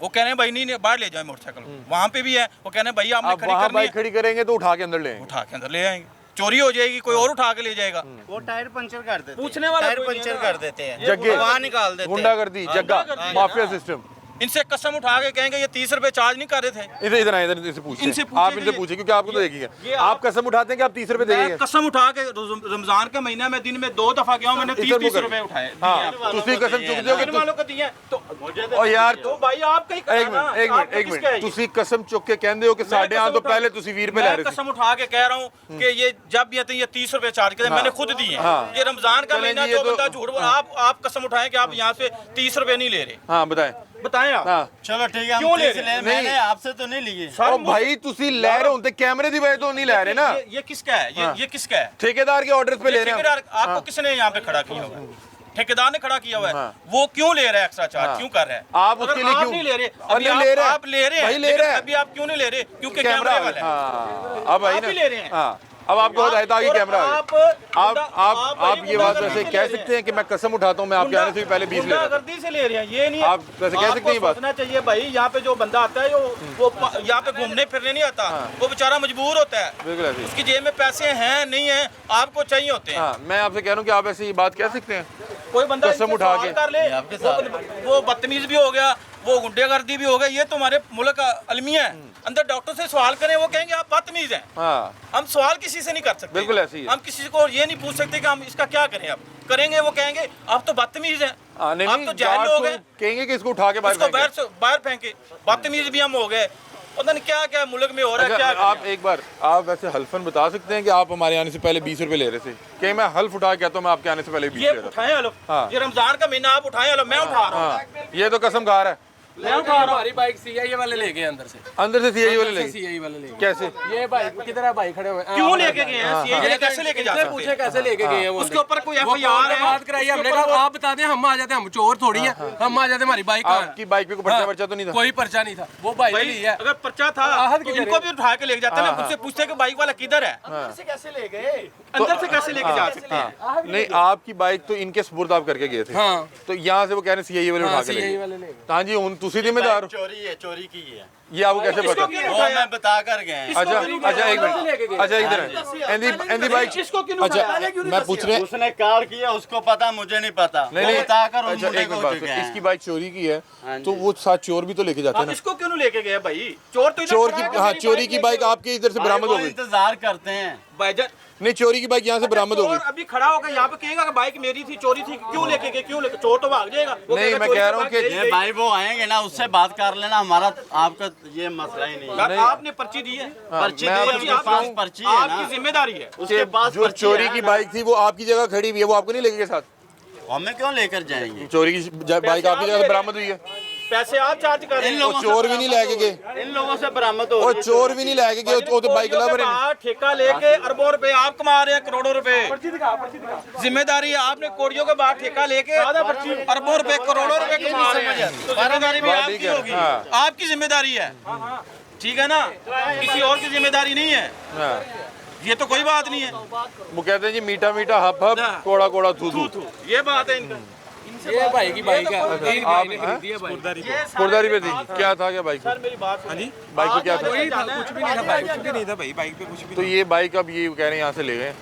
वो कह रहे हैं भाई नहीं बाहर ले जाए मोटरसाइकिल, वहाँ पे भी है, वो कह रहे हैं भाई आपने आप खड़ी वहाँ करनी बाइक है, खड़ी करेंगे तो उठा के अंदर ले आएंगे। उठा के अंदर ले आएंगे, चोरी हो जाएगी, कोई और उठा के ले जाएगा। वो टायर पंचर कर देते पूछने वाला टायर कोई नहीं पंचर है ना। कर देते हैं, जग्गे वहाँ निकाल देते हैं। गुंडागर्दी, जग्गा, माफिया सिस्टम। इनसे कसम उठा के कहेंगे ये 30 रुपए चार्ज नहीं कर रहे थे। इधर आए, इधर इनसे पूछिए, इनसे आप पूछिए इनसे कि पूछिए क्योंकि आपको तो देखिएगा, ये आप कसम उठाते हैं कि आप 30 रुपए मैं देंगे। कसम उठा के रमजान के महीने में दिन में 2 दफा गया हूँ, मैंने 30 रुपए उठाए। हाँ, तुसी कसम चुक दिओ कि वालों को दिए तो ओ यार तो भाई आप कहीं एक मिनट तुसी कसम चुक के कहंदे हो कि साढ़े आठ तो पहले तुसी 20 रुपए ले मैं रहे थे। कसम उठा के कह रहा हूँ कि ये जब भी आते हैं ये 30 रुपए चार्ज करते हैं, मैंने खुद दिए हैं। हाँ। ये रमजान का चलें महीना जी, ये जो तो- बंदा झूठ बोल, आप कसम उठाएं कि आप यहाँ से 30 रुपए नहीं ले रहे। हाँ बताएं आप। हाँ। चलो ठीक है, क्यों ले रहे? मैंने आपसे तो नहीं लिए। ओ भाई तुसी ले रहे होते कैमरे दी वजह तो नहीं ले रहे ना, ये किसका है? ये किसका है? ठेकेदार के ऑर्डर पे ले रहे हैं। ठेकेदार आपको किसने यहाँ पे खड़ा किया हुआ है? ठेकेदार ने खड़ा किया हुआ है। वो क्यों ले रहा है एक्स्ट्रा चार्ज? क्यों कर रहा है? आप उसके लिए क्यों नहीं ले रहे? और अभी नहीं ले रहे, आप ले रहे हैं, भाई ले रहे हैं। अभी आप क्यों नहीं ले रहे? क्योंकि कैमरा वाला है। हाँ, अब भाई आप ना ही ले रहे हैं। हाँ, अब आपको बताया था कि कैमरा है। आप ये बात वैसे कह गुंडागर्दी सकते हैं कि मैं कसम उठाता हूँ मैं आपके आने से भी पहले 20 ले रहा था। गुंडागर्दी से ले रहे हैं, ये नहीं। आप वैसे कह सकते हैं ये बात। सोचना चाहिए भाई, यहाँ पे जो बंदा आता है वो यहाँ पे घूमने फिरने नहीं आता, वो बेचारा मजबूर होता है। बिल्कुल ऐसे ही। उसकी जेब में पैसे हैं नहीं है, आपको चाहिए होते हैं। हाँ, मैं आपसे कह रहा हूँ कि आप ऐसे ये बात कह सकते हैं कोई बंदा कसम इनसे उठा सवाल के। कर ले, वो बदतमीज भी हो गया, वो गुंडेगर्दी भी हो गई। ये तुम्हारे मुल्क का अलमिया है। अंदर डॉक्टर से सवाल करें, वो कहेंगे आप बदतमीज हैं। हाँ, हम सवाल किसी से नहीं कर सकते। बिल्कुल ऐसे ही है। हम किसी को ये नहीं पूछ सकते कि हम इसका क्या करें। अब करेंगे, वो कहेंगे आप तो बदतमीज हैं, हाँ, नहीं, आप तो जाहिल लोग हैं, कहेंगे कि इसको उठा के उसको बाहर बाहर फेंके। बदतमीज भी हम हो गए, पता नहीं क्या क्या मुल्क में हो रहा है। क्या आप एक बार आप वैसे हल्फन बता सकते हैं कि आप हमारे आने से पहले 20 रुपए ले रहे थे? कहीं मैं हल्फ उठा के कहता हूँ मैं आपके आने से पहले 20 ये ले रहा था। उठाएं हलो, हाँ। ये रमजान का महीना आप उठाएं हलो, मैं उठा रहा हूँ। हाँ, ये तो कसम खा रहा है। हमारी बाइक सीआई वाले ले गए अंदर से सीआई वाले ले गए? सीआई वाले ले गए। कैसे? ये भाई किधर है भाई खड़े हुए हैं? क्यों लेके गए हैं? सीआई कैसे लेके जा सकते हैं? पूछे कैसे लेके गए हैं वो? उसके ऊपर कोई एफआईआर है? बात कराई हमने कहा आप बता दें, हम आ जाते, हम चोर थोड़ी है, हम आ जाते, हमारी बाइक आपकी बाइक पे कोई पर्चा तो नहीं था? कोई पर्चा नहीं था, वो बाइक ली है। अगर पर्चा था तो इनको भी उठा के लेके जाते ना, मुझसे पूछते कि बाइक वाला किधर है? अंदर से कैसे ले गए? अंदर से कैसे लेके जा सकते हैं? नहीं, आपकी बाइक तो इनके सुपुर्द आप करके गए थे। हाँ। तो यहाँ से वो कह रहे सीआई वाले उठा के ले गए। हाँ जी, उन तुसी जिम्मेदार हो। चोरी है, चोरी की है। ये आपको कैसे पता? वो मैं बता कर गए। अच्छा एक मिनट, अच्छा इधर एंदी बाइक, अच्छा मैं पूछ रहे, उसने कार किया, उसको पता, मुझे नहीं पता। नहीं बता कर अच्छा एक मिनट बात, इसकी बाइक चोरी की है तो वो साथ चोर भी तो लेके जाते हैं ना? इसको क्यों नहीं लेके गए भाई? चोर तो चोर की, हाँ चोरी की बाइक आपके इधर से बरामद हो गई। इंतजार करते हैं भाईजान। नहीं, चोरी की बाइक यहाँ से बरामद हो गई। अभी खड़ा होकर यहाँ पे कहेगा कि बाइक मेरी थी, चोरी थी, क्यों लेके गए? क्यों लेके? चोर तो भाग जाएगा। नहीं, मैं कह रहा हूँ कि ये भाई वो आएंगे ना, उससे बात कर लेना, हमारा आपका ये मसला ही नहीं है। आपने पर्ची दी है? पर्ची दी है, उसके पास पर्ची है ना, आपकी जिम्मेदारी है। उसके पास जो चोरी की बाइक थी वो आपकी जगह खड़ी हुई है, वो आपको नहीं लेके गए साथ? हमें क्यों लेकर जाएंगे? चोरी की बाइक आपकी जगह बरामद हुई है, पैसे आप चार्ज कर रहे हैं। वो चोर भी नहीं लेके गए, इन लोगों से बरामद हो। और चोर भी नहीं लेके गए, वो तो बाइक लवर है। ठेका लेके अरबों रुपए आप कमा रहे हैं, करोड़ों रुपए। जिम्मेदारी है, आपने कोड़ियों के बाद ठेका लेके अरबों रुपए, करोड़ों रुपए कमा रहे हैं। तो जिम्मेदारी भी आपकी होगी, आपकी जिम्मेदारी है, ठीक है ना? किसी और की जिम्मेदारी नहीं है। ये तो कोई बात नहीं है। वो कहते हैं जी मीठा मीठा हप हप, कोड़ा कोड़ा थू थू, ये बात है इनका। ये भाई की बाइक है, एक भाई ने खरीदी है बाइक। स्पुर्दारी पे थी, क्या था क्या बाइक? मेरी बात सुनिए। बाइक पे क्या था? कुछ भी नहीं था बाइक, कुछ भी नहीं था भाई, बाइक पे कुछ भी तो ये बाइक अब ये कह रहे हैं यहाँ से ले गए?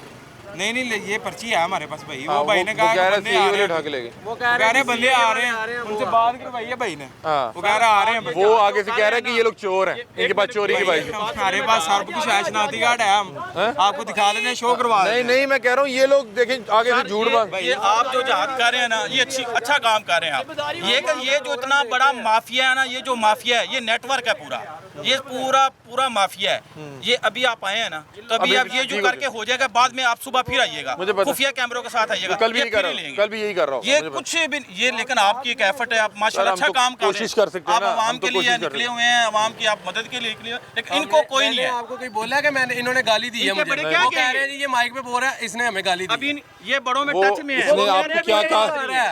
नहीं, ये पर्ची है हमारे पास भाई। वो भाई ने कहा कह रहे सीआई वाले उठा के ले गए। वो कह रहे बंदे आ रहे हैं, उनसे बात करवाई है भाई ने। हाँ, वो कह रहे आ रहे हैं। वो आगे से कह रहे हैं कि ये लोग चोर हैं, इनके पास चोरी की बाइक है। हमारे पास सब कुछ है, शनाख्ती कार्ड है, हम आपको दिखा देते हैं, शो करवा देते हैं। नहीं, मैं कह रहा हूँ ये लोग देखें आगे से झूठ बात। ये आप जो जहाद कर रहे हैं ना, ये अच्छा काम कर रहे हैं आप। ये जो इतना बड़ा माफिया है ना, ये जो माफिया है, ये नेटवर्क है पूरा, ये पूरा माफिया है। ये अभी आप आए हैं ना, तो अभी आप ये जो करके हो जाएगा, बाद में आप सुबह फिर आइएगा, खुफिया कैमरों के साथ आइएगा। कल भी यही कर रहा हूँ, कल भी यही कर रहा हूँ। ये कुछ भी ये, लेकिन आपकी एक एफर्ट है, आप माशाल्लाह अच्छा काम कर रहे हैं। कोशिश कर सकते हैं आप आवाम के लिए निकले हुए हैं, आवाम की आप मदद के लिए निकले हुए हैं, लेकिन इनको कोई नहीं है। आपको कोई बोला कि मैंने, इन्होंने गाली दी है मुझे? वो कह रहे हैं जी ये माइक पे बोल रहा है, इसने हमें गाली दी। अभी ये बड़ों में टच में है। इसने आपको क्या कहा?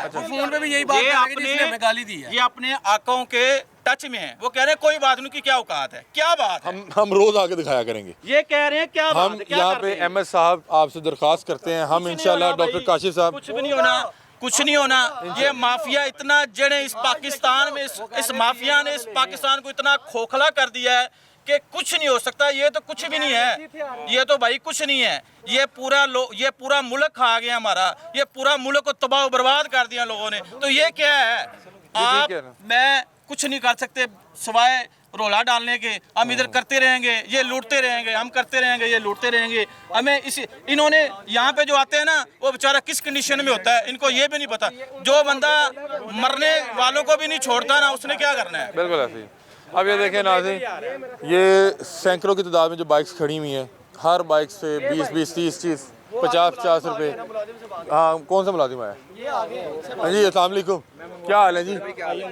फोन पे भी यही बात है कि इसने हमें गाली दी है। ये अपने आकाओं के टच में है। वो कह रहे हैं कोई बात नहीं, की क्या औकात है, क्या बात है? हम रोज आके दिखाया करेंगे। ये कह रहे हैं क्या बात हम है, क्या यहाँ कर पे रहे हैं? MS साहब आपसे दरखास्त करते हैं, हम इंशाल्लाह डॉक्टर काशिफ साहब, कुछ भी नहीं होना, कुछ नहीं होना। ये माफिया इतना जड़े इस पाकिस्तान में, इस माफिया ने इस पाकिस्तान को इतना खोखला कर दिया है कि कुछ नहीं हो सकता। ये तो कुछ भी नहीं है, ये तो भाई कुछ नहीं है। ये पूरा मुल्क खा गया हमारा, ये पूरा मुल्क को तबाह बर्बाद कर दिया लोगों ने। तो ये क्या है? आप मैं कुछ नहीं कर सकते सिवाय रोला डालने के। हम इधर करते रहेंगे, ये लूटते रहेंगे, हम करते रहेंगे, ये लूटते रहेंगे। हमें इन्होंने यहाँ पे जो आते हैं ना, वो बेचारा किस कंडीशन में होता है, इनको ये भी नहीं पता। जो बंदा मरने वालों को भी नहीं छोड़ता ना, उसने क्या करना है? बिल्कुल ऐसे ही। अब ये देखें नाज़रीन, ये सैकड़ों की तादाद में जो बाइक्स खड़ी हुई हैं, हर बाइक से 20, 30, 50 रुपए। हाँ, कौन सा मुलाजिम है? हाँ जी, अस्सलाम वालेकुम, क्या हाल है जी?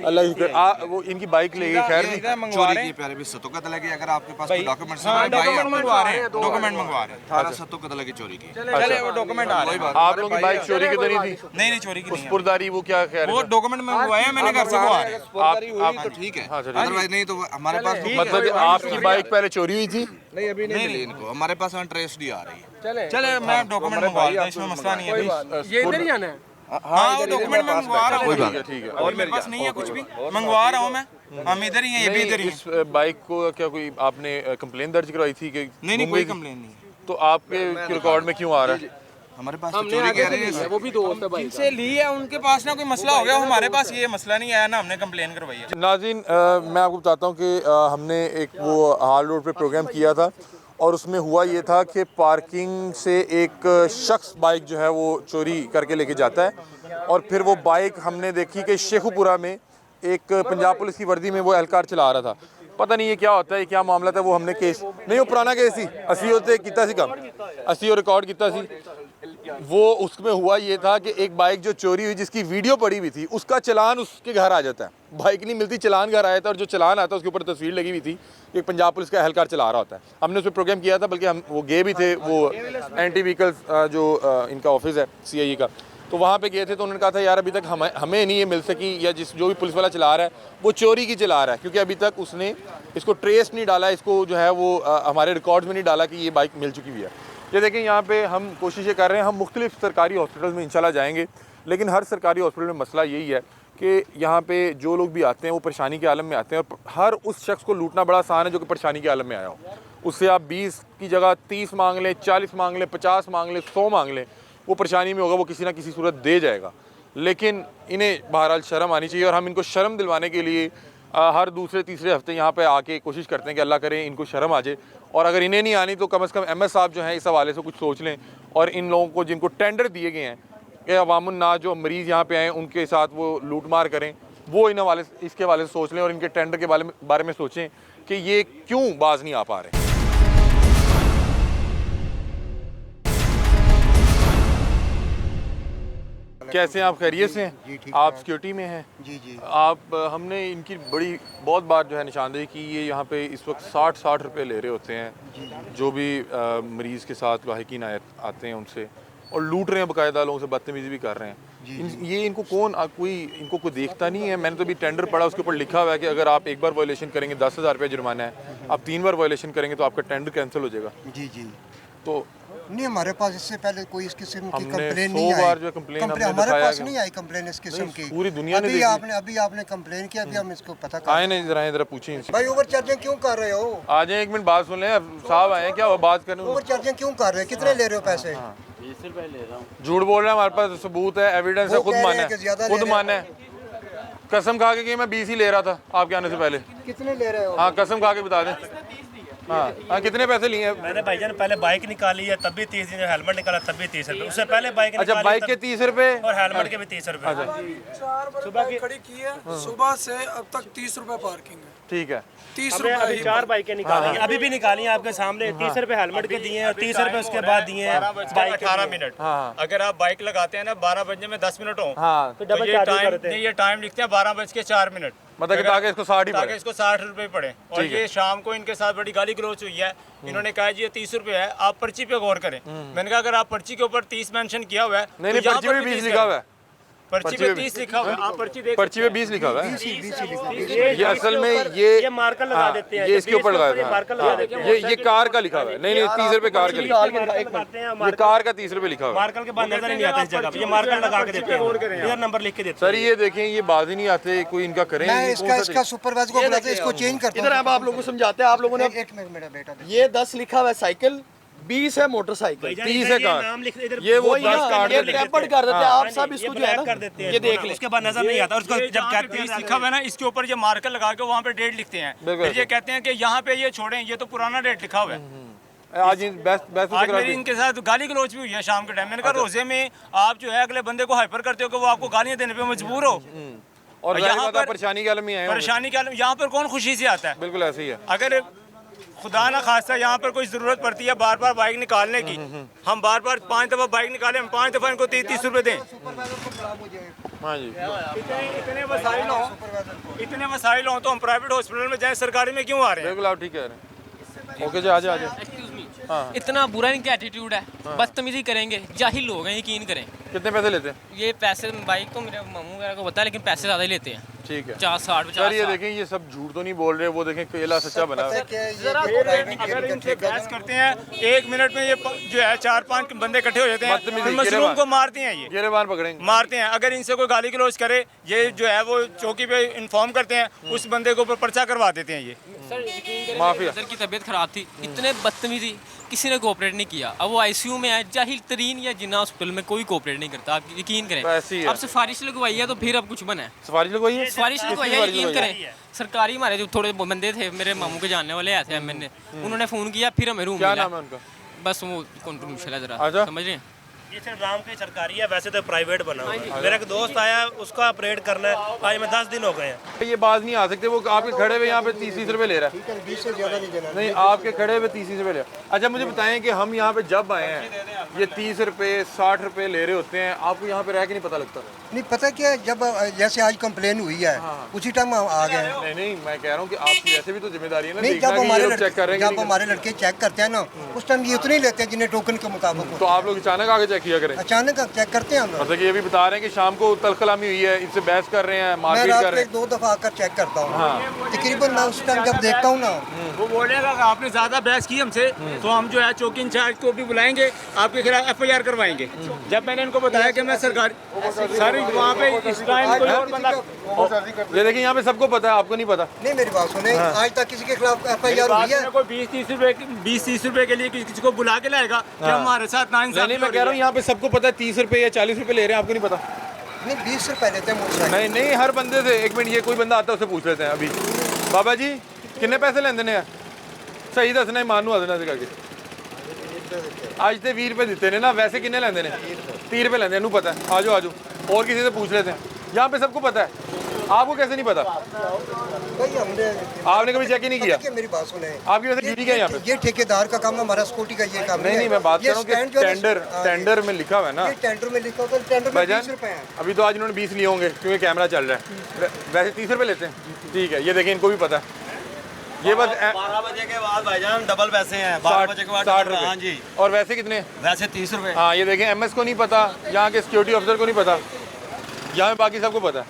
अल्लाह शुक्र। वो इनकी बाइक ले गई, खैर नहीं चोरी की पहले भी सत्तों का तला की, अगर आपके पास कोई डॉक्यूमेंट्स डॉक्यूमेंट मंगवा रहे हैं, डॉक्यूमेंट मंगवा रहे हैं। 18 सत्तों का तला की चोरी की। चले वो डॉक्यूमेंट आ रहे हैं। आप लोगों की बाइक चोरी की तो नहीं थी? नहीं, चोरी की नहीं। पुरदारी वो क्या कह रहे हैं? वो डॉक्यूमेंट मंगवाए हैं मैंने, घर से वो आ रहे हैं। आप तो ठीक है, अदरवाइज नहीं तो हमारे पास मतलब आपकी बाइक पहले चोरी हुई थी? नहीं, अभी नहीं मिली इनको, हमारे पास इंटरेस्ट ही आ रही है। चले मैं डॉक्यूमेंट मंगवा लेता हूं, इसमें मसला नहीं है। ये इधर ही आना है। हाँ, वो डॉक्यूमेंट मैं मंगवा रहा हूँ। ठीक है। और मेरे पास नहीं है कुछ भी, मंगवा रहा हूँ मैं। हम इधर ही हैं, ये भी इधर ही हैं। इस बाइक को क्या कोई आपने कंप्लेन दर्ज करवाई थी कि? नहीं, कोई कंप्लेन नहीं है। तो आपके रिकॉर्ड में क्यों आ रहा है? हमारे पास तो चोरी कह रहे हैं, वो भी दोस्त है भाई जिनसे ली है उनके पास ना कोई मसला हो गया, हमारे पास ये मसला नहीं आया ना, हमने कंप्लेन करवाई है। नाज़रीन, मैं आपको बताता हूँ कि हमने एक वो हाल रोड पे प्रोग्राम किया था, और उसमें हुआ ये था कि पार्किंग से एक शख्स बाइक जो है वो चोरी करके लेके जाता है, और फिर वो बाइक हमने देखी कि शेखुपुरा में एक पंजाब पुलिस की वर्दी में वो एहलकार चला रहा था। पता नहीं ये क्या होता है, क्या मामला था। वो हमने केस नहीं, वो पुराना केस ही असी होते किता सी कम असी और रिकॉर्ड किता सी। वो उसमें हुआ ये था कि एक बाइक जो चोरी हुई, जिसकी वीडियो पड़ी हुई थी, उसका चलान उसके घर आ जाता है। बाइक नहीं मिलती, चलान घर आया था और जो चलान आता है उसके ऊपर तस्वीर लगी हुई थी, एक पंजाब पुलिस का एहलकार चला रहा होता है। हमने उस पर प्रोग्राम किया था, बल्कि हम वो गए भी थे, वो एंटी व्हीकल्स जो इनका ऑफिस है CIE का, तो वहाँ पे गए थे। तो उन्होंने कहा था यार अभी तक हमें नहीं ये मिल सकी, या जो भी पुलिस वाला चला रहा है वो चोरी की चला रहा है, क्योंकि अभी तक उसने इसको ट्रेस नहीं डाला, इसको जो है वो हमारे रिकॉर्ड्स में नहीं डाला कि ये बाइक मिल चुकी हुई है। ये देखें यहाँ पे हम कोशिश ये कर रहे हैं, हम मुख्तलिफ सरकारी हॉस्पिटल में इंशाल्लाह जाएंगे, लेकिन हर सरकारी हॉस्पिटल में मसला यही है कि यहाँ पे जो लोग भी आते हैं वो परेशानी के आलम में आते हैं, और हर उस शख्स को लूटना बड़ा आसान है जो कि परेशानी के आलम में आया हो। उससे आप 20 की जगह 30 मांग लें, 40 मांग लें, 50 मांग लें, 100 मांग लें, वो परेशानी में होगा, वो किसी ना किसी सूरत दे जाएगा। लेकिन इन्हें बहरहाल शर्म आनी चाहिए, और हम इनको शर्म दिलवाने के लिए हर दूसरे तीसरे हफ्ते यहाँ पे आके कोशिश करते हैं कि अल्लाह करे इनको शर्म आ जाए। और अगर इन्हें नहीं आनी तो कम से कम MS साहब जो हैं इस हवाले से कुछ सोच लें, और इन लोगों को जिनको टेंडर दिए गए हैं कि अवामुन्नास जो मरीज़ यहाँ पे आएँ उनके साथ वो लूट मार करें, वो इन हवाले से, इसके हवाले से सोच लें, और इनके टेंडर के बारे में सोचें कि ये क्यों बाज नहीं आ पा रहे। कैसे हैं आप? खैरियत से हैं? आप सिक्योरिटी में हैं? जी आप हमने इनकी बहुत बार जो है निशानदेही की, ये यहाँ पे इस वक्त 60 रुपए ले रहे होते हैं जो भी मरीज़ के साथ लाहिकीन आते हैं उनसे, और लूट रहे हैं, बाकायदा लोगों से बदतमीज़ी भी कर रहे हैं। ये इनको इनको कोई देखता नहीं है। मैंने तो अभी टेंडर पढ़ा, उसके ऊपर लिखा हुआ है कि अगर आप एक बार वायलेशन करेंगे 10,000 रुपये जुर्माना है, आप 3 बार वायलेशन करेंगे तो आपका टेंडर कैंसिल हो जाएगा। जी तो नहीं, हमारे पास इससे पहले कोई इस किस्म की हमने कंप्लेन 100 नहीं बार आई। जो कंप्लेन हमारे पास नहीं आई कंप्लेन इस किस्म की। पूरी दुनिया ने अभी आपने कंप्लेन किया, अभी हम इसको पता कर। आए नहीं, जरा पूछें भाई ओवर चार्जिंग क्यों कर रहे हो? आ जाए, एक मिनट बात सुन लें, साहब आए हैं, क्या हुआ, बात करने। ओवर चार्जिंग क्यों कर रहे हैं? कितने ले रहे हो पैसे? 20 रुपए ले रहा हूँ। झूठ बोल रहे हैं, हमारे पास सबूत है, एविडेंस है, खुद माना है, कसम खा के कि मैं 20 ही ले रहा था आपके आने से पहले। कितने ले रहे हो? हाँ, कसम खा के बता दें। हाँ, कितने पैसे लिए हैं? मैंने भाईजान पहले बाइक निकाली है तब भी 30 दिन, हेलमेट निकाला तब भी 30 रुपए, उससे पहले बाइक अच्छा, बाइक के 30 रुपए और हेलमेट के भी 30 रुपए। 4 बार खड़ी की है, सुबह से अब तक 30 रुपए पार्किंग है। ठीक है, 30 रुपए 4 बाइकें निकाली हैं, अभी भी निकाली हैं आपके सामने। 30 रुपए हेलमेट के दिए हैं और 30 रुपए उसके बाद दिए हैं बाइक 18 मिनट। अगर आप बाइक लगाते हैं ना 12 बजने में 10 मिनट हो, तो डबल ये टाइम लिखते हैं 12:04। मतलब कि ताकि इसको 60 ही ताकि पड़े। इसको 60 रुपए पड़े। और ये शाम को इनके साथ बड़ी गाली गलौच हुई है। इन्होंने कहा जी ये 30 रुपए है, आप पर्ची पे गौर करें। मैंने कहा अगर आप पर्ची के ऊपर 30 मेंशन किया हुआ है, नहीं, पर्ची पे 20 लिखा हुआ है। पर्ची पे 30 लिखा हुआ है, आप पर्ची देख, पर्ची पे 20 लिखा हुआ है। ये असल में ये मार्कर लगा देते हैं, ये इसके ऊपर लगाया था। मार्कर लगा देते हैं। ये कार का लिखा हुआ है। नहीं, 30 रुपए कार का लिखा हुआ है। ये कार का 30 रुपए लिखा हुआ है। मार्कर के बाद नजर नहीं आता इस जगह पे, ये मार्कर लगा के देते हैं, इधर नंबर लिख के देते हैं। सर ये देखें, ये बाज ही नहीं आते, कोई इनका करें। मैं इसका सुपरवाइजर को बुलाते हैं, इसको चेंज करता हूं। इधर आप लोगों को समझाते हैं, आप लोगों ने एक मिनट मेरा बेटा ये 10 लिखा हुआ है साइकिल, 20 है मोटरसाइकिल, 30 है कार। ये वो 10 कार्ड ये टेम्पर्ड कर देते हैं आप सब, इसको जो है ना कर देते हैं, ये देख लें। उसके बाद नजर नहीं आता। और उसको जब कहते हैं लिखा हुआ है ना, इसके ऊपर ये मार्कर लगा के वहाँ पे डेट लिखते हैं। फिर ये कहते हैं कि यहाँ पे ये छोड़ें, ये तो पुराना डेट लिखा हुआ है। आज आज मेरी इनके साथ गाली गलौच भी हुई है शाम के टाइम। मैंने कहा रोजे में आप जो है अगले बंदे को हाइपर करते हो कि वो आपको गालियां देने पे मजबूर हो, और यहाँ पर परेशानी के आलम में आए हैं। परेशानी के आलम, यहाँ पर कौन खुशी से आता है? बिल्कुल ऐसे ही है। अगर खुदा ना खास्ता यहाँ पर कोई ज़रूरत पड़ती है बार बार बाइक निकालने की, हम बार बार 5 दफ़ा बाइक निकालें, हम 5 दफ़ा इनको 30 रुपए दें। हाँ जी, इतने वसाइल हों तो हम प्राइवेट हॉस्पिटल में जाएं, सरकारी में क्यों आ रहे हैं? बिल्कुल आप ठीक कह रहे हैं। ओके जी, आ जाए। इतना बुरा इनका एटीट्यूड है, बदतमीजी करेंगे, जाहिल लोग हैं, यकीन करें। कितने पैसे लेते हैं? ये पैसे बाइक तो मेरे मामू वगैरह को पता है, लेकिन पैसे ज़्यादा ही लेते हैं। ठीक है, 50-60 सर ये देखें, ये सब झूठ तो नहीं बोल रहे, वो देखें केला सच्चा बना है। अगर इनसे बहस करते हैं 1 मिनट में ये जो है 4-5 बंदे इकट्ठे हो जाते हैं, फिर मजलूम को मारते हैं, ये गिरबान पकड़ेंगे, मारते हैं। अगर इनसे कोई गाली गलौज करे, ये जो है वो चौकी पे इन्फॉर्म करते हैं, उस बंदे के ऊपर पर्चा करवा देते हैं। ये माफिया सर की तबीयत खराब थी, इतने बदतमीजी, किसी ने कोऑपरेट नहीं किया। अब वो आईसीयू में है, जाहिल तरीन या जिन्ना हॉस्पिटल में कोई कोऑपरेट नहीं करता, आप यकीन करें। अब सिफारिश लगवाई है तो फिर अब कुछ बना है। सिफारिश लगवाई है, सिफारिश लगवाई है, यकीन करें। सरकारी हमारे जो थोड़े बंदे थे, मेरे मामू के जानने वाले आए थे MN, उन्होंने फ़ोन किया, फिर हमें रूम क्या नाम है उनका? बस वो कॉन्ट्रीब्यूशन है, जरा समझ रहे हैं। ये सिर्फ नाम की सरकारी है, वैसे तो प्राइवेट बना हुआ है। मेरा एक दोस्त आया, उसका ऑपरेट करना है, आज में 10 दिन हो गए हैं। ये बात नहीं आ सकते, वो आपके खड़े हुए यहाँ पे 30 रुपए ले रहा है। 20 से ज़्यादा नहीं देना। नहीं, आपके खड़े हुए 30 रुपए ले रहा है। अच्छा मुझे बताएं कि हम यहाँ पे जब आए हैं, ये 30 रुपए 60 रुपए ले रहे होते हैं, आपको यहाँ पे रह के नहीं पता लगता? नहीं पता क्या, जब जैसे आज कंप्लेन हुई है उसी टाइम हम आ गए। नहीं नहीं, मैं कह रहा हूँ कि आपकी वैसे भी तो जिम्मेदारी है ना, नहीं, देखना जब कि ये हमारे लोग चेक कर रहे हैं कि जब हमारे लड़के चेक करते हैं ना, उस टाइम ये उतने ही लेते हैं जिन्हें टोकन के मुताबिक। तो आप लोग अचानक आगे चेक किया करें? अचानक चेक करते हैं हम लोग। मतलब कि ये भी बता रहे हैं कि शाम को तलखलामी हुई है, इनसे बहस कर रहे हैं, मैं मारपीट रात कर को रहे हैं। 1-2 दफ़ा आकर चेक करता हूँ। तकरीबन मैं उस टाइम जब देखता हूँ ना, वो बोलेगा कि आपने ज्यादा बहस की हमसे, तो हम जो है चौकी इंचार्ज को भी बुलाएंगे, आपके खिलाफ FIR करवाएंगे। जब मैंने इनको बताया कि मैं सरकारी सारी वहाँ पे इस टाइम कोई और बंदा, ये देखिए यहाँ पे सबको पता है, आपको नहीं पता? नहीं मेरी बात सुने, आज तक किसी के खिलाफ FIR हुई है? कोई 20-30 रुपए के लिए किसी को बुला के लाएगा कि हमारे साथ नाइंसाफी नहीं, मैं कह रहा हूँ यहाँ पे सबको पता है 30 रुपए या 40 रुपए ले रहे हैं, आपको नहीं पता? नहीं 20 रुपए लेते हैं मोटरसाइकिल। नहीं नहीं, हर बंदे से। एक मिनट, ये कोई बंदा आता है उससे पूछ लेते हैं अभी। बाबा जी किन्ने पैसे लेंदे ने? सही दसना है, मानू आदना से करके आज तो 20 रुपए दिते ने ना, वैसे किन्ने लेंदे ने? 30 रुपए लेंदे, पता है। आ जाओ और किसी से पूछ लेते हैं, यहाँ पे सबको पता है, आपको कैसे नहीं पता? भाई हमने आपने कभी चेक ही नहीं किया? मेरी बात सुने, आपकी वैसे ड्यूटी क्या है यहाँ पे? ये ठेकेदार का काम है, हमारा सिक्योरिटी का ये काम नहीं नहीं, मैं बात कर रहा हूँ कि टेंडर में लिखा हुआ है ना। टेंडर में लिखा होगा, टेंडर में 20 रुपए है। अभी तो आज इन्होंने 20 लिए होंगे क्योंकि कैमरा चल रहा है, वैसे 30 रुपए लेते हैं। ठीक है, ये देखिए इनको भी पता है। ये बस 12 बजे के बाद भाईजान डबल पैसे हैं, 12 बजे के बाद 60 हाँ रुपए। जी। और वैसे कितने? वैसे 30 रुपए। हाँ, ये देखें, MS को नहीं पता, यहाँ के सिक्योरिटी ऑफिसर को नहीं पता, यहाँ पे बाकी सबको पता है।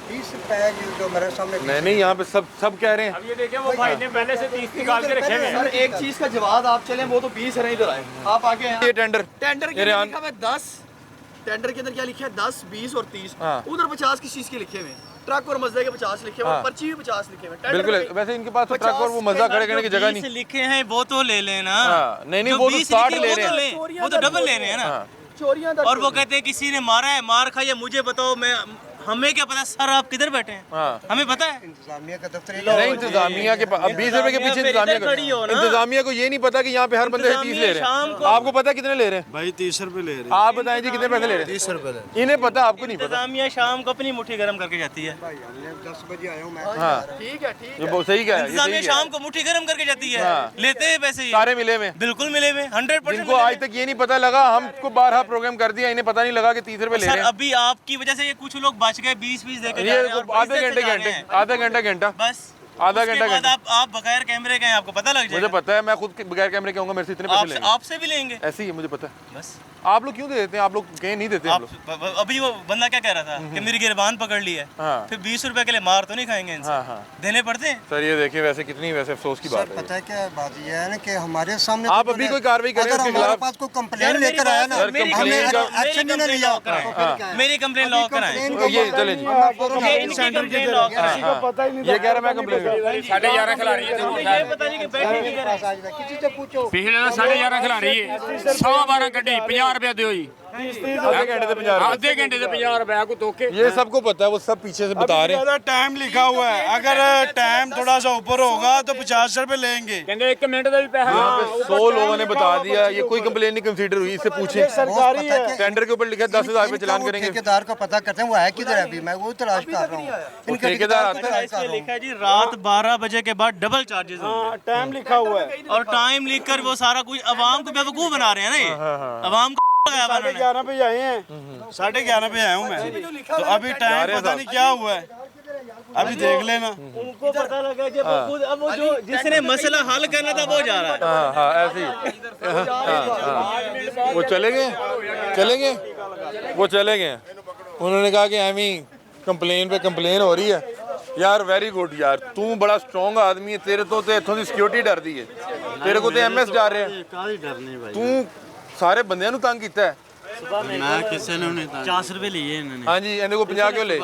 20 रुपए है जो मेरे सामने। नहीं, यहाँ पे सब कह रहे हैं। अब ये देखिए वो भाई ने पहले से 30 निकाल के रखे हुए हैं। एक चीज का जवाब आप चलें, वो तो 20 है, इधर आए आप आगे हैं। ये टेंडर के अंदर लिखा हुआ है 10, टेंडर के अंदर क्या लिखा है 10, 20 और 30। उधर 50 किस चीज के लिखे हुए हैं? ट्रक और मजदे के 50 लिखे हुए हैं, पर्ची भी 50 लिखे हुए हैं। बिल्कुल, वैसे इनके पास तो ट्रक और वो मजा खड़े करने की जगह नहीं लिखे हैं वो तो ले लेना। नहीं, वो तो 60 ले रहे हैं, वो तो डबल ले रहे हैं ना। चोरियां और वो कहते हैं किसी ने मारा है, मार खाई, मुझे बताओ, मैं हमें क्या पता सर आप किधर बैठे हैं? हमें पता है इंतजामिया का दफ्तर नहीं, इंतजामिया के 20 रुपए के पीछे इंतजामिया को ये नहीं पता कि यहाँ पे हर बंदे 30 ले रहे हैं। आपको पता है कितने ले रहे हैं? भाई 30 रुपए ले रहे हैं। आप बताएं जी कितने पैसे ले रहे हैं? 30 रुपए। इन्हें पता, आपको नहीं पता। इंतजामिया शाम को अपनी मुट्ठी गर्म करके जाती है। 10 बजे आया हूँ मैं। हाँ ठीक है, ठीक ये बहुत सही कहा है। इंतजामिया शाम को मुट्ठी गर्म करके जाती है। लेते हैं पैसे सारे मिले में, बिल्कुल मिले हुए 100%। जिनको आज तक ये नहीं पता लगा, हमको 12 प्रोग्राम कर दिया, इन्हें पता नहीं लगा कि 30 रुपए ले रहे हैं। अभी आपकी वजह से ये कुछ लोग बच गए, 20-20 देके ये आधे घंटे बस आधा घंटा आप बगैर कैमरे के हैं, आपको पता लग जाएगा। मुझे पता है, मैं खुद बगैर कैमरे के आऊंगा, मेरे से इतने पैसे लेंगे। आपसे भी लेंगे, ऐसे ही है, मुझे पता है। बस आप लोग क्यों दे देते हैं? आप लोग कहीं नहीं देते। अभी वो बंदा क्या कह रहा था कि मेरी गिरबान पकड़ ली है, फिर 20 रुपए के लिए मार तो नहीं खाएंगे इनसे, देने पड़ते हैं। सर ये देखिए, वैसे कितनी वैसे अफसोस की बात है। पता है क्या बात ये है ना कि हमारे सामने आप अभी कोई कार्रवाई करें अगर उसके हमारे खिलाफ। पास कोई कंप्लेंट लेकर आया ना, हमें एक्शन नहीं लिया। मेरी कंप्लेन लॉक कराएं। ये चले जी, ये कह रहा मैं कंप्लेन 11.5 खिला रही है, ये पता नहीं कि बैठे नहीं कर रहे। किसी से पूछो। पिछले 11.5 खिला रही है, 12.5 कड्डी 50 रुपए दियो जी। आधे घंटे से 50 आधे घंटे से 50 रुपए को तोके। ये सबको पता है, वो सब पीछे से बता रहे हैं। टाइम लिखा हुआ है, अगर टाइम थोड़ा सा ऊपर होगा तो 50 रुपए लेंगे। कहते 1 मिनट का भी पैसा। यहाँ पे 100 लोगों ने बता दिया, ये कोई कंप्लेन नहीं कंसीडर हुई, इससे पूछे। सरकारी है, टेंडर के ऊपर लिखा 10,000 रुपए चलान करेंगे। ठेकेदार का पता करते हैं, वो है किधर है, अभी मैं वो तलाश कर रहा हूँ। ठेकेदार आता है, लिखा है जी रात 12 बजे के बाद डबल चार्जेस होंगे। टाइम लिखा हुआ है और टाइम लिखकर वो सारा कुछ अवाम को बेवकूफ बना रहे हैं ना। ये अवाम को 11:30 पे आए हैं, 11:30 पे आया हूँ मैं, तो अभी टाइम पता नहीं क्या हुआ है, अभी देख लेना। उनको पता लगा कि वो खुद अब वो जो जिसने मसला हल करना था वो जा रहा है। हाँ ऐसे ही वो चले गए। उन्होंने कहा कि एमी कंप्लेन पे कंप्लेन हो रही है। यार वेरी गुड यार, तू बड़ा स्ट्रॉन्ग आदमी है, तेरे तो इत्थों दी सिक्योरिटी डरदी है, तेरे को तो MS डर रहे हैं। तू सारे बंदियां नू तंग कीता है। मैं किसी ने नहीं 50 रुपए लिए इन्होंने। हाँ जी, इन्हें को 50 क्यों ले?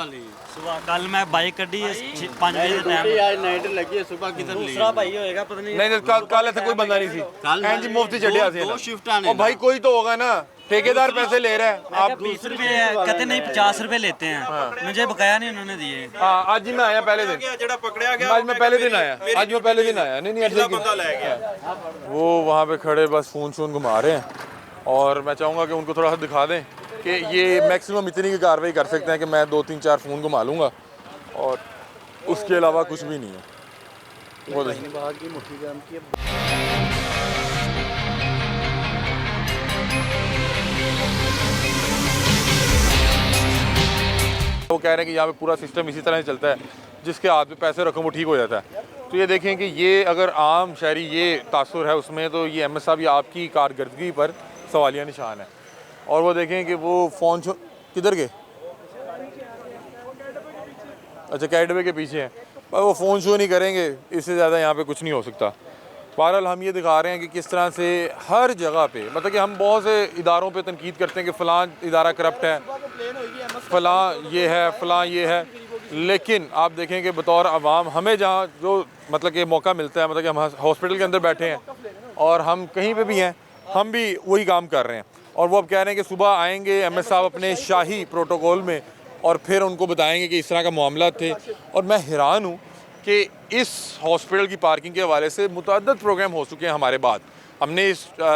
सुबह कल मैं बाइक कड्डी है 5 बजे टाइम, आज नाइट लगी है, सुबह किधर ली? दूसरा भाई होएगा पता नहीं। नहीं कल ऐसा कोई बंदा नहीं सी, एंड जी मुफ्त चढ़िया सी। दो शिफ्ट आने और भाई कोई तो होगा ना, ठेकेदार पैसे ले रहा है। आप 20 रुपए कहते नहीं 50 रुपए लेते हैं, मुझे बकाया नहीं उन्होंने दिए। हाँ, आज ही मैं आया पहले दिन, आज मैं पहले दिन आया। नहीं वो वहाँ पे खड़े बस फोन शोन घुमा रहे हैं और मैं चाहूँगा कि उनको थोड़ा सा दिखा दें कि ये मैक्सिमम इतनी की कार्रवाई कर सकते हैं कि मैं 2-3-4 फ़ोन घुमा लूँगा और उसके अलावा कुछ भी नहीं है। वो वो कह रहे हैं कि यहाँ पे पूरा सिस्टम इसी तरह से चलता है, जिसके हाथ में पैसे रखो वो ठीक हो जाता है। तो ये देखें कि ये अगर आम शहरी ये तासुर है उसमें, तो ये एमएस साहब ये आपकी कारकर्दगी पर सवालिया निशान है। और वो देखें कि वो फ़ोन किधर गए, अच्छा कैडवे के पीछे हैं, पर वो फ़ोन शो नहीं करेंगे, इससे ज़्यादा यहाँ पे कुछ नहीं हो सकता। बहरहाल हम ये दिखा रहे हैं कि किस तरह से हर जगह पे, मतलब कि हम बहुत से इदारों पे तनकीद करते हैं कि फ़लाँ इदारा करप्ट है, फ़लाँ ये है, फ़लाँ ये है, लेकिन आप देखें कि बतौर अवाम हमें जहाँ जो मतलब कि मौका मिलता है, मतलब कि हम हॉस्पिटल के अंदर बैठे हैं और हम कहीं पे भी हैं, हम भी वही काम कर रहे हैं। और वो अब कह रहे हैं कि सुबह आएंगे एमएस साहब अपने शाही प्रोटोकॉल में और फिर उनको बताएंगे कि इस तरह का मामला थे। और मैं हैरान हूँ कि इस हॉस्पिटल की पार्किंग के हवाले से मुतअद्दिद प्रोग्राम हो चुके हैं हमारे बाद। हमने